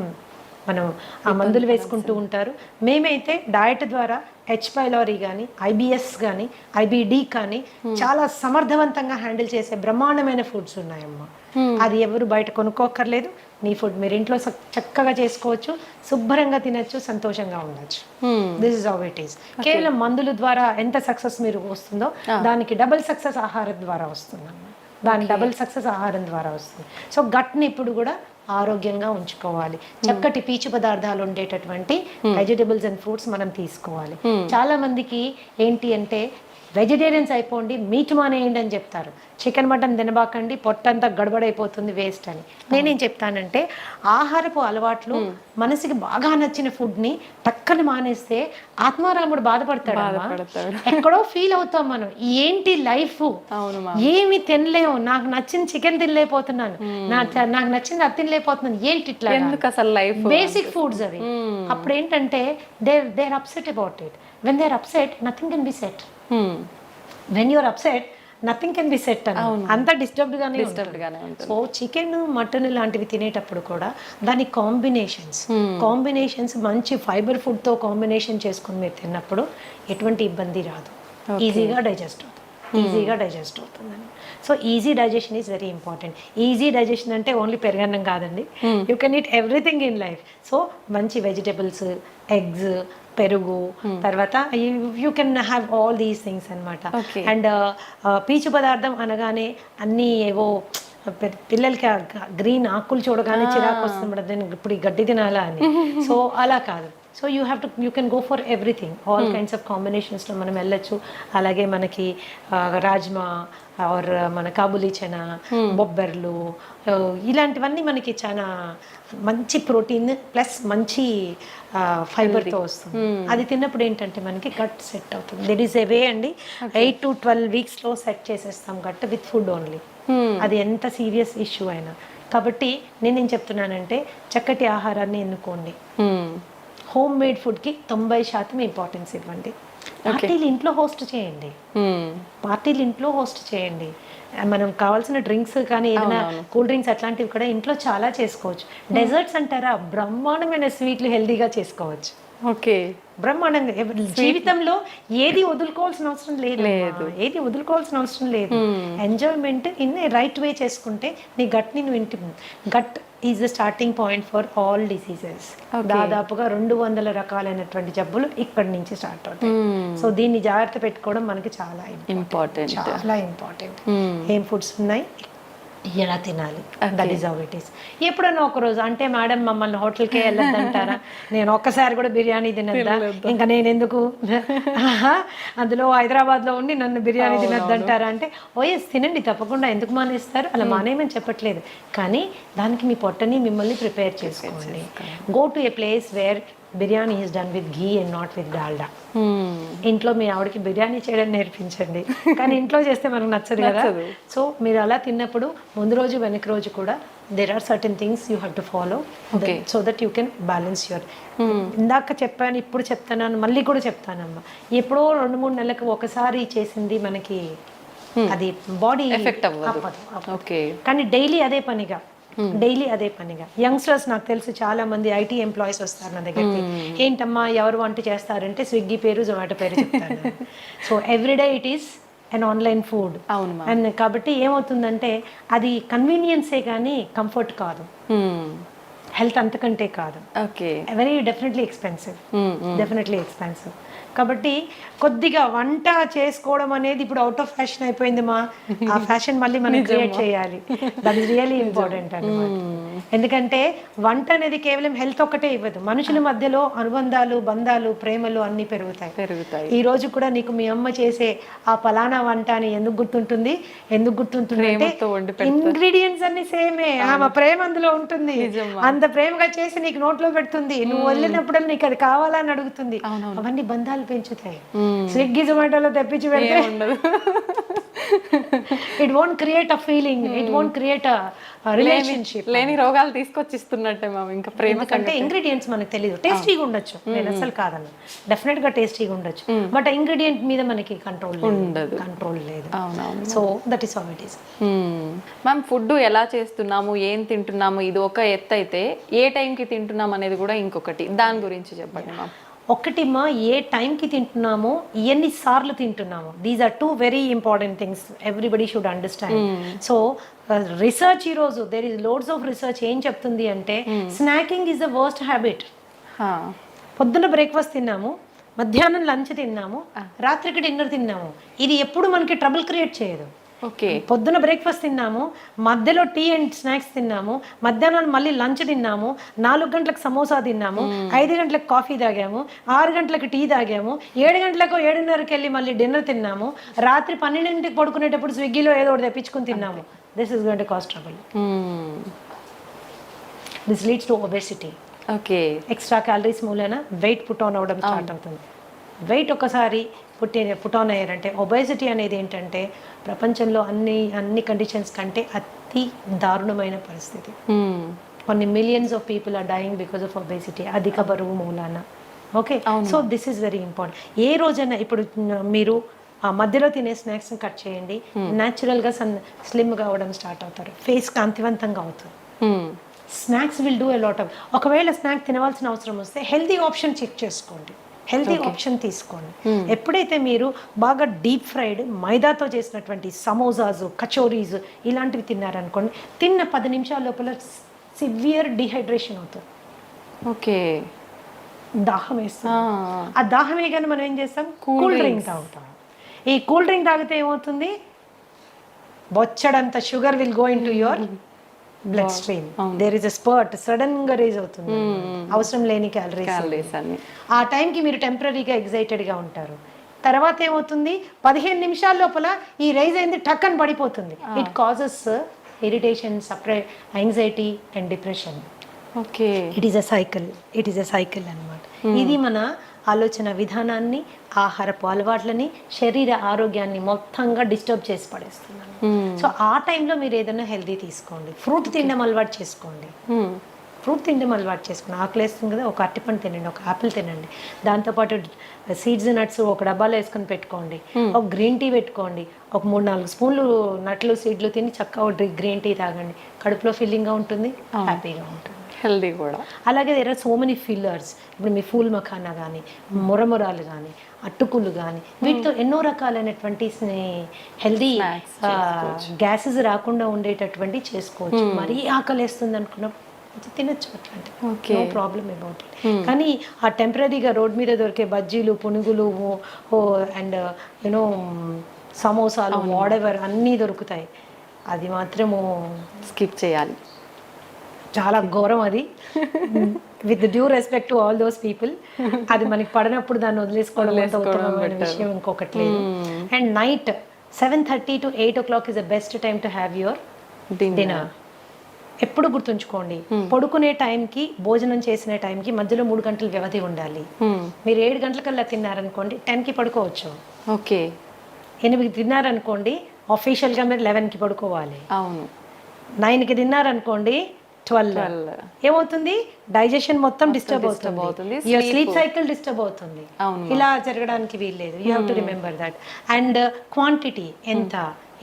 మనం ఆ మందులు వేసుకుంటూ ఉంటారు. మేమైతే డయట్ ద్వారా హెచ్ పైలోరీ కానీ, ఐబిఎస్ కానీ, ఐబిడి కానీ చాలా సమర్థవంతంగా హ్యాండిల్ చేసే బ్రహ్మాండమైన ఫుడ్స్ ఉన్నాయమ్మా. అది ఎవరు బయట కొనుక్కోక్కర్లేదు. మీ ఫుడ్ మీరు ఇంట్లో చక్కగా చేసుకోవచ్చు, శుభ్రంగా తినచ్చు, సంతోషంగా ఉండొచ్చు. This is how it is. కేవలం మందుల ద్వారా ఎంత సక్సెస్ మీరు వస్తుందో దానికి డబుల్ సక్సెస్ ఆహారం ద్వారా వస్తుందమ్మా. డబుల్ సక్సెస్ ఆహారం ద్వారా వస్తుంది. సో గట్ని ఇప్పుడు కూడా ఆరోగ్యంగా ఉంచుకోవాలి. చక్కటి పీచు పదార్థాలు ఉండేటటువంటి వెజిటబుల్స్ అండ్ ఫ్రూట్స్ మనం తీసుకోవాలి. చాలా మందికి ఏంటి అంటే వెజిటేరియన్స్ అయిపోండి, మీట్ మానేయండి అని చెప్తారు. చికెన్ మటన్ తినబాకండి, పొట్టంతా గడబడైపోతుంది, వేస్ట్ అని. నేనేం చెప్తానంటే ఆహారపు అలవాట్లు మనసుకి బాగా నచ్చిన ఫుడ్ని టక్కన మానేస్తే ఆత్మారాముడు బాధపడతాడు. ఎక్కడో ఫీల్ అవుతాం మనం, ఏంటి లైఫ్, ఏమి తినలేము, నాకు నచ్చిన చికెన్ తినలేకపోతున్నాను, నాకు నచ్చింది అది తినలేకపోతున్నాను, ఏంటి ఇట్లా, అసలు లైఫ్ బేసిక్ ఫుడ్స్ అవి. అప్పుడు ఏంటంటే they are upset about it. When they are upset nothing can be set. When you're upset nothing can be set అని, అంతా డిస్టర్బ్డ్ గానే ఉంటుంది. సో చికెన్ మటన్ లాంటివి తినేటప్పుడు కూడా దాని కాంబినేషన్స్ మంచి ఫైబర్ ఫుడ్ తో కాంబినేషన్ చేసుకుని మీరు తిన్నప్పుడు ఎటువంటి ఇబ్బంది రాదు, ఈజీగా డైజెస్ట్ అవుతుందని. So easy digestion is very important. Easy digestion అంటే ఓన్లీ పెరుగన్నం కాదండి, you can eat everything in life. So మంచి వెజిటబుల్స్, ఎగ్స్, పెరుగు, తర్వాత you can have all these things అనమాట. అండ్ పీచు పదార్థం అనగానే అన్నీ ఏవో పిల్లలకి గ్రీన్ ఆకులు చూడగానే చిరాకు వస్తుంది, ఇప్పుడు ఈ గడ్డి తినాలా అని. సో అలా కాదు. So you can go for everything, all kinds of కాంబినేషన్స్లో మనం వెళ్ళొచ్చు. అలాగే మనకి రాజ్మా ఆర్ మన కాబూలీ చనా, బొబ్బర్లు, ఇలాంటివన్నీ మనకి చాలా మంచి ప్రోటీన్ ప్లస్ మంచి ఫైబర్తో వస్తుంది. అది తిన్నప్పుడు ఏంటంటే మనకి గట్ సెట్ అవుతుంది. దట్ ఈస్ ఏ వే అండి. 8 to 12 వీక్స్లో సెట్ చేసేస్తాం గట్ విత్ ఫుడ్ ఓన్లీ. అది ఎంత సీరియస్ ఇష్యూ అయినా. కాబట్టి నేనేం చెప్తున్నానంటే చక్కటి ఆహారాన్ని ఎన్నుకోండి. హోమ్ మేడ్ ఫుడ్కి 90% ఇంపార్టెన్స్ ఇవ్వండి. పార్టీలు ఇంట్లో హోస్ట్ చేయండి. మనం కావాల్సిన డ్రింక్స్ కానీ ఏదైనా కూల్ డ్రింక్స్ అట్లాంటివి కూడా ఇంట్లో చాలా చేసుకోవచ్చు. డెజర్ట్స్ అంటారా, బ్రహ్మాండమైన స్వీట్లు హెల్దీగా చేసుకోవచ్చు. ఓకే, బ్రహ్మాండంగా. జీవితంలో ఏది వదులుకోవాల్సిన అవసరం లేదు, ఎంజాయ్మెంట్ ఇన్ రైట్ వే చేసుకుంటే నీ గట్ని gut is the starting point for all diseases. దాదాపుగా 200 రకాలైనటువంటి జబ్బులు ఇక్కడి నుంచి స్టార్ట్ అవుతాయి. సో దీన్ని జాగ్రత్త పెట్టుకోవడం మనకి చాలా ఇంపార్టెంట్. ఏం ఫుడ్స్ ఉన్నాయి, ఎలా తినాలి, that is how it is. ఎప్పుడన్నా ఒకరోజు అంటే మేడం మమ్మల్ని హోటల్కే వెళ్ళొద్దంటారా, నేను ఒక్కసారి కూడా బిర్యానీ తినద్దా, ఇంకా నేను ఎందుకు అందులో హైదరాబాద్లో ఉండి నన్ను బిర్యానీ తినద్దంటారా అంటే, ఓఎస్ తినండి తప్పకుండా, ఎందుకు మానేస్తారు, అలా మానేయమని చెప్పట్లేదు. కానీ దానికి మీ పొట్టని మిమ్మల్ని ప్రిపేర్ చేసుకోండి. Go to A place where biryani is done with ghee and not with Dalda. ఇంట్లో మీ ఆవిడకి బిర్యానీ చేయడం నేర్పించండి, కానీ ఇంట్లో చేస్తే మనకు నచ్చదు కదా. సో మీరు అలా తిన్నప్పుడు ముందు రోజు వెనక రోజు కూడా there are certain things you have to follow so that you can balance your. ఇందాక చెప్పాను, ఇప్పుడు చెప్తాను, మళ్ళీ కూడా చెప్తానమ్మా, ఎప్పుడో 2-3 నెలలకు ఒకసారి చేసింది మనకి అది బాడీ ఎఫెక్ట్ అవ్వదు. కానీ డైలీ అదే పనిగా యంగ్స్టర్స్, నాకు తెలుసు చాలా మంది ఐటీ ఎంప్లాయీస్ వస్తారు నా దగ్గరికి, ఏంటమ్మా ఎవరు వంట చేస్తారంటే స్విగ్గీ పేరు, జొమాటో పేరు చెప్తాను. So everyday it is and online food. And కాబట్టి ఏమవుతుందంటే అది కన్వీనియన్సే కానీ కంఫర్ట్ కాదు, హెల్త్ అంతకంటే కాదు. Very definitely expensive. కాబట్టి కొద్దిగా వంట చేసుకోవడం అనేది ఇప్పుడు అవుట్ ఆఫ్ ఫ్యాషన్ అయిపోయింది మా, ఆ ఫ్యాషన్ మళ్ళీ మనం క్రియేట్ చేయాలి. దట్ ఈస్ రియల్లీ ఇంపార్టెంట్ అన్నమాట. ఎందుకంటే వంట అనేది కేవలం హెల్త్ ఒక్కటే ఇవ్వదు, మనుషుల మధ్యలో అనుబంధాలు, బంధాలు, ప్రేమలు అన్ని పెరుగుతాయి. ఈ రోజు కూడా నీకు మీ అమ్మ చేసే ఆ పలానా వంట అని ఎందుకు గుర్తుంటుంది అంటే ఇంగ్రీడియంట్స్ అన్ని సేమే, ఆమె ప్రేమ అందులో ఉంటుంది, అంత ప్రేమగా చేసి నీకు నోట్లో పెడుతుంది, నువ్వు వెళ్ళినప్పుడు నీకు అది కావాలని అడుగుతుంది. అవన్నీ బంధాలు పెంచుతాయి. స్విగ్గీ జొమాటోలో తెప్పించి పెడితే it won't create a feeling, it won't create a relationship. లేని రోగాలు తీసుకొచ్చిస్తున్నట్టే మ్యామ్. ఇంకా ప్రేమ కంటే ఇంగ్రీడియంట్స్ మనకు తెలియదు. టేస్టీగా ఉండొచ్చు, నేను అసలు కాదన్న, డెఫినెట్ గా టేస్టీగా ఉండొచ్చు, బట్ ఇంగ్రీడియంట్ మీద మనకి కంట్రోల్ లేదు. So that is how it is. Ma'am food ఎలా చేస్తున్నాము, ఏం తింటున్నాము, ఇది ఒక ఎత్తు అయితే ఏ టైంకి తింటున్నాం అనేది కూడా ఇంకొకటి, దాని గురించి చెప్పండి మ్యామ్. ఒకటిమా, ఏ టైంకి తింటున్నామో, ఎన్నిసార్లు తింటున్నామో, these are 2 very important things everybody should understand. So research ఈరోజు there is loads of research ఏం చెప్తుంది అంటే snacking is the worst habit. పొద్దున్న బ్రేక్ఫాస్ట్ తిన్నాము, మధ్యాహ్నం లంచ్ తిన్నాము, రాత్రికి డిన్నర్ తిన్నాము, ఇది ఎప్పుడు మనకి ట్రబుల్ క్రియేట్ చేయదు. ఓకే. పొద్దున బ్రేక్ఫాస్ట్ తిన్నాము, మధ్యలో టీ అండ్ స్నాక్స్ తిన్నాము, మధ్యాహ్నం మళ్ళీ లంచ్ తిన్నాము, 4 గంటలకు సమోసా తిన్నాము, 5 గంటలకు కాఫీ తాగాము, 6 గంటలకు టీ తాగాము, 7 గంటలకు 7:30కి వెళ్ళి మళ్ళీ డిన్నర్ తిన్నాము, రాత్రి 12ంటికి పడుకునేటప్పుడు స్విగ్గీలో ఏదో ఒకటి తెప్పించుకుని తిన్నాము. This is going to cost trouble. This leads to obesity. Okay. Extra calories మూలన వెయిట్ పుట్ ఆన్ అవ్వడం స్టార్ట్ అవుతుంది. వెయిట్ ఒకసారి పుట్ ఆన్ అయ్యారంటే ఒబెసిటీ అనేది ఏంటంటే ప్రపంచంలో అన్ని కండిషన్స్ కంటే అతి దారుణమైన పరిస్థితి. కొన్ని millions of people are dying because of obesity, అధిక బరువు మూలాన. Okay, so this is very important. ఏ రోజైనా ఇప్పుడు మీరు ఆ మధ్యలో తినే స్నాక్స్ కట్ చేయండి, న్యాచురల్గా స్లిమ్గా అవ్వడం స్టార్ట్ అవుతారు, ఫేస్ కాంతివంతంగా అవుతుంది. Snacks will do a lot of. ఒకవేళ స్నాక్ తినవలసిన అవసరం వస్తే హెల్తీ ఆప్షన్ చెక్ చేసుకోండి, హెల్తీ ఆప్షన్ తీసుకోండి. ఎప్పుడైతే మీరు బాగా డీప్ ఫ్రైడ్ మైదాతో చేసినటువంటి సమోసాస్, కచోరీస్ ఇలాంటివి తిన్నారనుకోండి, తిన్న 10 నిమిషాల లోపల సివియర్ డిహైడ్రేషన్ అవుతుంది. ఓకే. దాహం వేస్తుంది. ఆ దాహం వేయగానే మనం ఏం చేస్తాం, కూల్ డ్రింక్ తాగుతాం. ఈ కూల్ డ్రింక్ తాగితే ఏమవుతుంది, బొచ్చడంత sugar will go into your bloodstream. There is a spurt, sudden గా రేజ్ అవుతుంది, అవసరం లేని క్యాలరీస్. ఆ టైంకి మీరు టెంపరీగా ఎగ్జైటెడ్గా ఉంటారు. తర్వాత ఏమవుతుంది, 15 నిమిషాల లోపల ఈ రైజ్ అయింది టక్ అని పడిపోతుంది. It causes irritation, anxiety and depression. Okay. It is a cycle అన్నమాట. ఇది మన ఆలోచన విధానాన్ని, ఆహారపు అలవాట్లని, శరీర ఆరోగ్యాన్ని మొత్తంగా డిస్టర్బ్ చేసి పడేస్తున్నాను. సో ఆ టైంలో మీరు ఏదైనా హెల్దీ తీసుకోండి, ఫ్రూట్ తినడం అలవాటు చేసుకోండి. ఆకలి వేస్తుంది కదా, ఒక అరటిపండు తినండి, ఒక ఆపిల్ తినండి, దాంతోపాటు సీడ్స్ నట్స్ ఒక డబ్బాలో వేసుకొని పెట్టుకోండి, ఒక గ్రీన్ టీ పెట్టుకోండి, ఒక 3-4 స్పూన్లు నట్లు సీడ్లు తిని చక్కగా గ్రీన్ టీ తాగండి. కడుపులో ఫీలింగ్గా ఉంటుంది, హ్యాపీగా ఉంటుంది, హెల్దీ కూడా. అలాగే there are so many fillers. ఇప్పుడు మీ ఫూల్ మఖానా కానీ, మురమురాలు కానీ, అట్టుకులు కానీ, వీటితో ఎన్నో రకాలైనటువంటి హెల్దీ గ్యాసెస్ రాకుండా ఉండేటటువంటి చేసుకోవచ్చు. మరీ ఆకలి వేస్తుంది అనుకున్నప్పుడు తినచ్చు, అట్లాంటి నో ప్రాబ్లమ్ అబౌట్ ఇట్. కానీ ఆ టెంపరీగా రోడ్ మీద దొరికే బజ్జీలు, పునుగులు అండ్ యూనో సమోసాలు, వాడెవర్ అన్నీ దొరుకుతాయి, అది మాత్రము స్కిప్ చేయాలి. చాలా ఘోరం అది. With due respect to all those people, అది మనకి పడినప్పుడు దాన్ని వదిలేసుకోవడం ఉత్తమమైన విషయం ఇంకొకటి లేదు. And night 7:30 to 8 o'clock is the best time to have your dinner. ఎప్పుడు గుర్తుంచుకోండి, పడుకునే టైంకి, భోజనం చేసిన టైంకి మధ్యలో 3 గంటల వ్యవధి ఉండాలి. మీరు 7 గంటలకల్లా తిన్నారనుకోండి, 10కి పడుకోవచ్చు. ఓకే. 8కి తిన్నారనుకోండి, ఆఫీషియల్గా మీరు 11కి పడుకోవాలి. అవును. 9కి తిన్నారనుకోండి, 12 ఏమవుతుంది, డైజెషన్ మొత్తం డిస్టర్బ్ అవుతుంది, యువర్ స్లీప్ సైకిల్ డిస్టర్బ్ అవుతుంది. ఇలా జరగడానికి వీల్లేదు. You have to remember that. And quantity ఎంత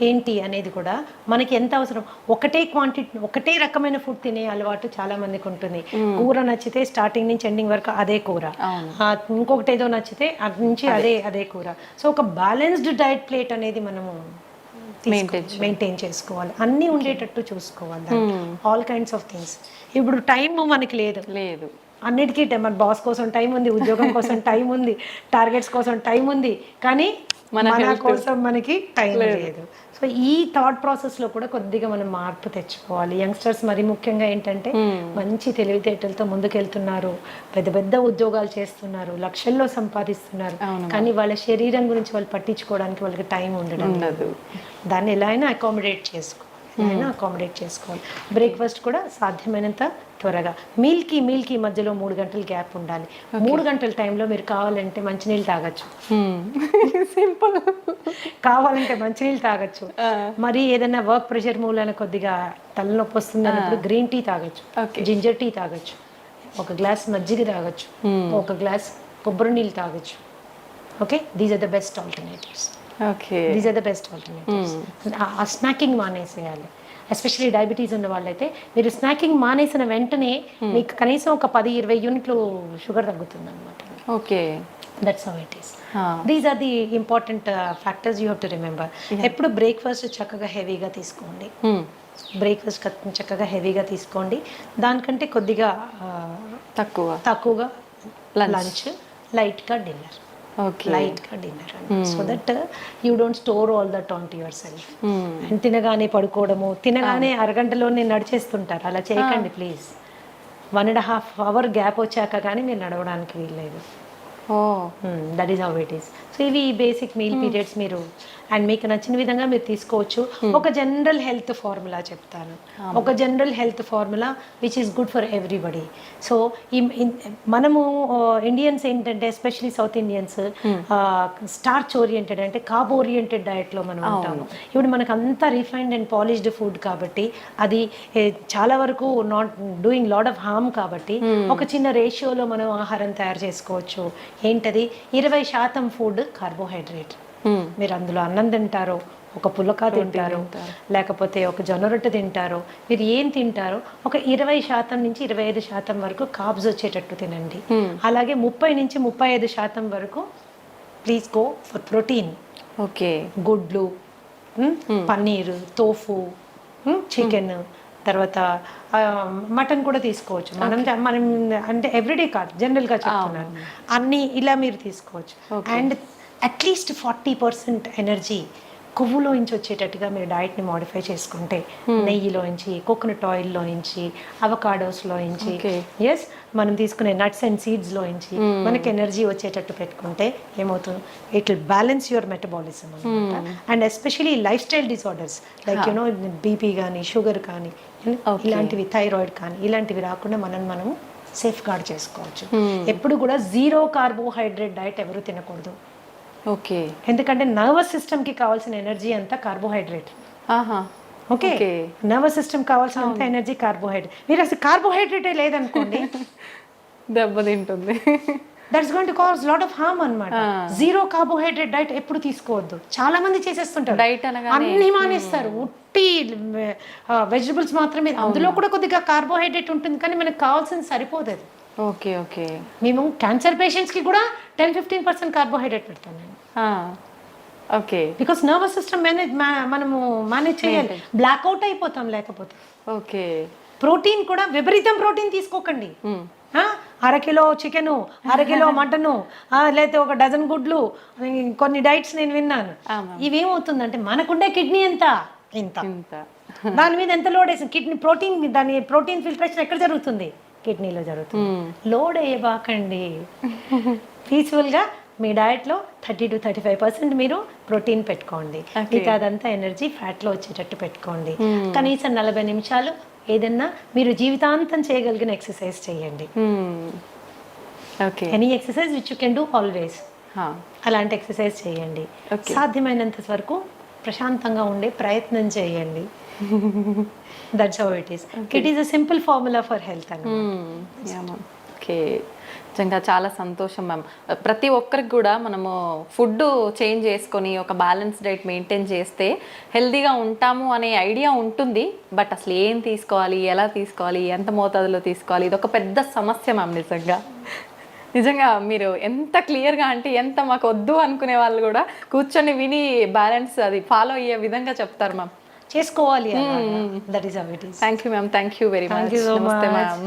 ఏంటి అనేది కూడా మనకి ఎంత అవసరం. ఒకటే రకమైన ఫుడ్ తినే అలవాటు చాలా మందికి ఉంటుంది. కూర నచ్చితే స్టార్టింగ్ నుంచి ఎండింగ్ వరకు అదే కూర, ఇంకొకటి ఏదో నచ్చితే అటు నుంచి అదే కూర. సో ఒక బ్యాలెన్స్డ్ డైట్ ప్లేట్ అనేది మనము మెయింటైన్ చేసుకోవాలి, అన్నీ ఉండేటట్టు చూసుకోవాలి, ఆల్ కైండ్స్ ఆఫ్ థింగ్స్. ఇప్పుడు టైం మనకి లేదు, అన్నిటికీ మన బాస్ కోసం టైం ఉంది, ఉద్యోగం కోసం టైం ఉంది, టార్గెట్స్ కోసం టైం ఉంది, కానీ మన కోసం మనకి టైం లేదు. సో ఈ థాట్ ప్రాసెస్లో కూడా కొద్దిగా మనం మార్పు తెచ్చుకోవాలి. యంగ్స్టర్స్ మరి ముఖ్యంగా ఏంటంటే మంచి తెలివితేటలతో ముందుకెళ్తున్నారు, పెద్ద పెద్ద ఉద్యోగాలు చేస్తున్నారు, లక్షల్లో సంపాదిస్తున్నారు, కానీ వాళ్ళ శరీరం గురించి వాళ్ళు పట్టించుకోవడానికి వాళ్ళకి టైం ఉండదు. దాన్ని ఎలా అయినా అకామిడేట్ చేసుకోవాలి. బ్రేక్ఫాస్ట్ కూడా సాధ్యమైనంత త్వరగా, మీల్కి మధ్యలో 3 గంటల గ్యాప్ ఉండాలి. 3 గంటల టైంలో మీరు కావాలంటే మంచినీళ్ళు తాగొచ్చు, సింపుల్. కావాలంటే మంచినీళ్ళు తాగొచ్చు. మరి ఏదైనా వర్క్ ప్రెషర్ మూలన కొద్దిగా తలనొప్పి వస్తుంది అన్నప్పుడు గ్రీన్ టీ తాగొచ్చు, జింజర్ టీ తాగొచ్చు, ఒక గ్లాస్ మజ్జిగ తాగొచ్చు, ఒక గ్లాస్ కొబ్బరి నీళ్ళు తాగొచ్చు. Okay, these are the best alternatives. ఆ స్నాకింగ్ మానేసేయాలి. ఎస్పెషల్లీ డయాబెటీస్ ఉన్న వాళ్ళైతే మీరు స్నాకింగ్ మానేసిన వెంటనే మీకు కనీసం ఒక 10-20 యూనిట్లు షుగర్ తగ్గుతుంది అనమాట. Okay, that's how it is. These are the important factors you have to remember. ఎప్పుడు బ్రేక్ఫాస్ట్ చక్కగా హెవీగా తీసుకోండి, దానికంటే కొద్దిగా తక్కువగా లంచ్, లైట్గా డిన్నర్. ఓకే లైట్గా dinner so that you don't store all that on to your self. And తినగానే పడుకోవడము, తినగానే అరగంటలోనే నడిచేస్తుంటారు, అలా చేయకండి ప్లీజ్. 1.5 hour గ్యాప్ వచ్చాక కానీ మీరు నడవడానికి వీల్లేదు. Oh that is how it is. So ఇవి బేసిక్ మీల్ పీరియడ్స్ మీరు అండ్ మీకు నచ్చిన విధంగా మీరు తీసుకోవచ్చు. ఒక జనరల్ హెల్త్ ఫార్ములా చెప్తాను, ఒక general health formula which is good for everybody. So మనము ఇండియన్స్ ఏంటంటే especially south Indians starch oriented అంటే కార్బ్ ఓరియంటెడ్ డయట్లో మనం ఉంటాము. ఇప్పుడు మనకు అంతా రిఫైన్డ్ అండ్ పాలిష్డ్ ఫుడ్ కాబట్టి అది చాలా వరకు not doing lot of harm కాబట్టి ఒక చిన్న రేషియోలో మనం ఆహారం తయారు చేసుకోవచ్చు. ఏంటది? 20% ఫుడ్ కార్బోహైడ్రేట్. మీరు అందులో అన్నం తింటారో, ఒక పులక తింటారో, లేకపోతే ఒక జొన్న రొట్టె తింటారో, మీరు ఏం తింటారో ఒక 20% నుంచి 25% వరకు కార్బ్స్ వచ్చేటట్టు తినండి. అలాగే 30 నుంచి 35% వరకు please go for protein. Okay, గుడ్లు, పన్నీరు, తోఫు, చికెన్, తర్వాత మటన్ కూడా తీసుకోవచ్చు. మనం అంటే ఎవ్రీడే కాదు, జనరల్గా చెప్తున్నాను. అన్నీ ఇలా మీరు తీసుకోవచ్చు. అండ్ అట్లీస్ట్ 40% ఎనర్జీ కొవ్వులోంచి వచ్చేటట్టుగా మీరు డైట్ని మోడిఫై చేసుకుంటే, నెయ్యిలోంచి, కోకోనట్ ఆయిల్లోంచి, అవకాడోస్లోంచి, ఎస్ మనం తీసుకునే నట్స్ అండ్ సీడ్స్లోంచి మనకి ఎనర్జీ వచ్చేటట్టు పెట్టుకుంటే ఏమవుతుంది? It will balance your metabolism అనమాట. And especially lifestyle disorders like you know BP కానీ, షుగర్ కానీ, ఇలాంటివి, థైరాయిడ్ కానీ, ఇలాంటివి రాకుండా మనము సేఫ్ గార్డ్ చేసుకోవచ్చు. ఎప్పుడు కూడా 0 కార్బోహైడ్రేట్ డైట్ ఎవరు తినకూడదు. ఓకే, ఎందుకంటే నర్వస్ సిస్టమ్కి కావాల్సిన ఎనర్జీ అంతా కార్బోహైడ్రేట్. ఓకే, నర్వస్ సిస్టమ్ కావాల్సినంత ఎనర్జీ కార్బోహైడ్రేట్. మీరు అసలు కార్బోహైడ్రేటే లేదనుకోండి, దెబ్బతింటుంది. That's going to cause lot of harm అన్నమాట. 0 కార్బోహైడ్రేట్ డైట్ ఎప్పుడు తీసుకోవద్దు. చాలా మంది చేసేస్తుంటారు, డైట్ అన్ని మానేస్తారు, ఉట్టి వెజిటబుల్స్ మాత్రమే. అందులో కూడా కొద్దిగా కార్బోహైడ్రేట్ ఉంటుంది, కానీ మనకు కావాల్సింది సరిపోదు అది. ఓకే ఓకే, మేము క్యాన్సర్ పేషెంట్స్కి కూడా 10-15% కార్బోహైడ్రేట్ పెడతాం నేను. ఓకే, బికాస్ నర్వస్ సిస్టమ్ మనము మేనేజ్ చేయాలి, బ్లాక్అవుట్ అయిపోతాం లేకపోతే. ఓకే, ప్రోటీన్ కూడా విపరీతం ప్రోటీన్ తీసుకోకండి. 1/2 కిలో చికెను, 1/2 కిలో మటను, లేకపోతే ఒక డజన్ గుడ్లు, కొన్ని డైట్స్ నేను విన్నాను. ఇవేమవుతుందంటే మనకుండే కిడ్నీ ఎంత ఇంత, దాని మీద ఎంత లోడ్ వేసింది కిడ్నీ ప్రోటీన్, దాని ప్రోటీన్ ఫిల్ట్రేషన్ ఎక్కడ జరుగుతుంది? కిడ్నీలో జరుగుతుంది. లోడ్ వేయబాకండి. పీస్ఫుల్గా మీ డయట్లో 30-35% మీరు ప్రోటీన్ పెట్టుకోండి. మిగతా అదంతా ఎనర్జీ ఫ్యాట్లో వచ్చేటట్టు పెట్టుకోండి. కనీసం 40 నిమిషాలు ఏదన్నా మీరు జీవితాంతం చేయగలిగిన ఎక్సర్సైజ్ చేయండి. Any exercise which you can do always, అలాంటి ఎక్సర్సైజ్ చేయండి. సాధ్యమైనంత వరకు ప్రశాంతంగా ఉండే ప్రయత్నం చేయండి. That's how it is. It is a simple formula for health అన్నమాట. ఓకే, నిజంగా చాలా సంతోషం మ్యామ్. ప్రతి ఒక్కరికి కూడా మనము ఫుడ్ చేంజ్ చేసుకొని ఒక బ్యాలెన్స్ డైట్ మెయింటైన్ చేస్తే హెల్తీగా ఉంటాము అనే ఐడియా ఉంటుంది. బట్ అసలు ఏం తీసుకోవాలి, ఎలా తీసుకోవాలి, ఎంత మోతాదులో తీసుకోవాలి, ఇది ఒక పెద్ద సమస్య మ్యామ్. నిజంగా మీరు ఎంత క్లియర్గా, అంటే ఎంత మాకు వద్దు అనుకునే వాళ్ళు కూడా కూర్చొని విని బ్యాలెన్స్ అది ఫాలో అయ్యే విధంగా చెప్తారు మ్యామ్. చేసుకోవాలి. That is how it is. Thank you ma'am, thank you very much. నమస్తే మ్యామ్.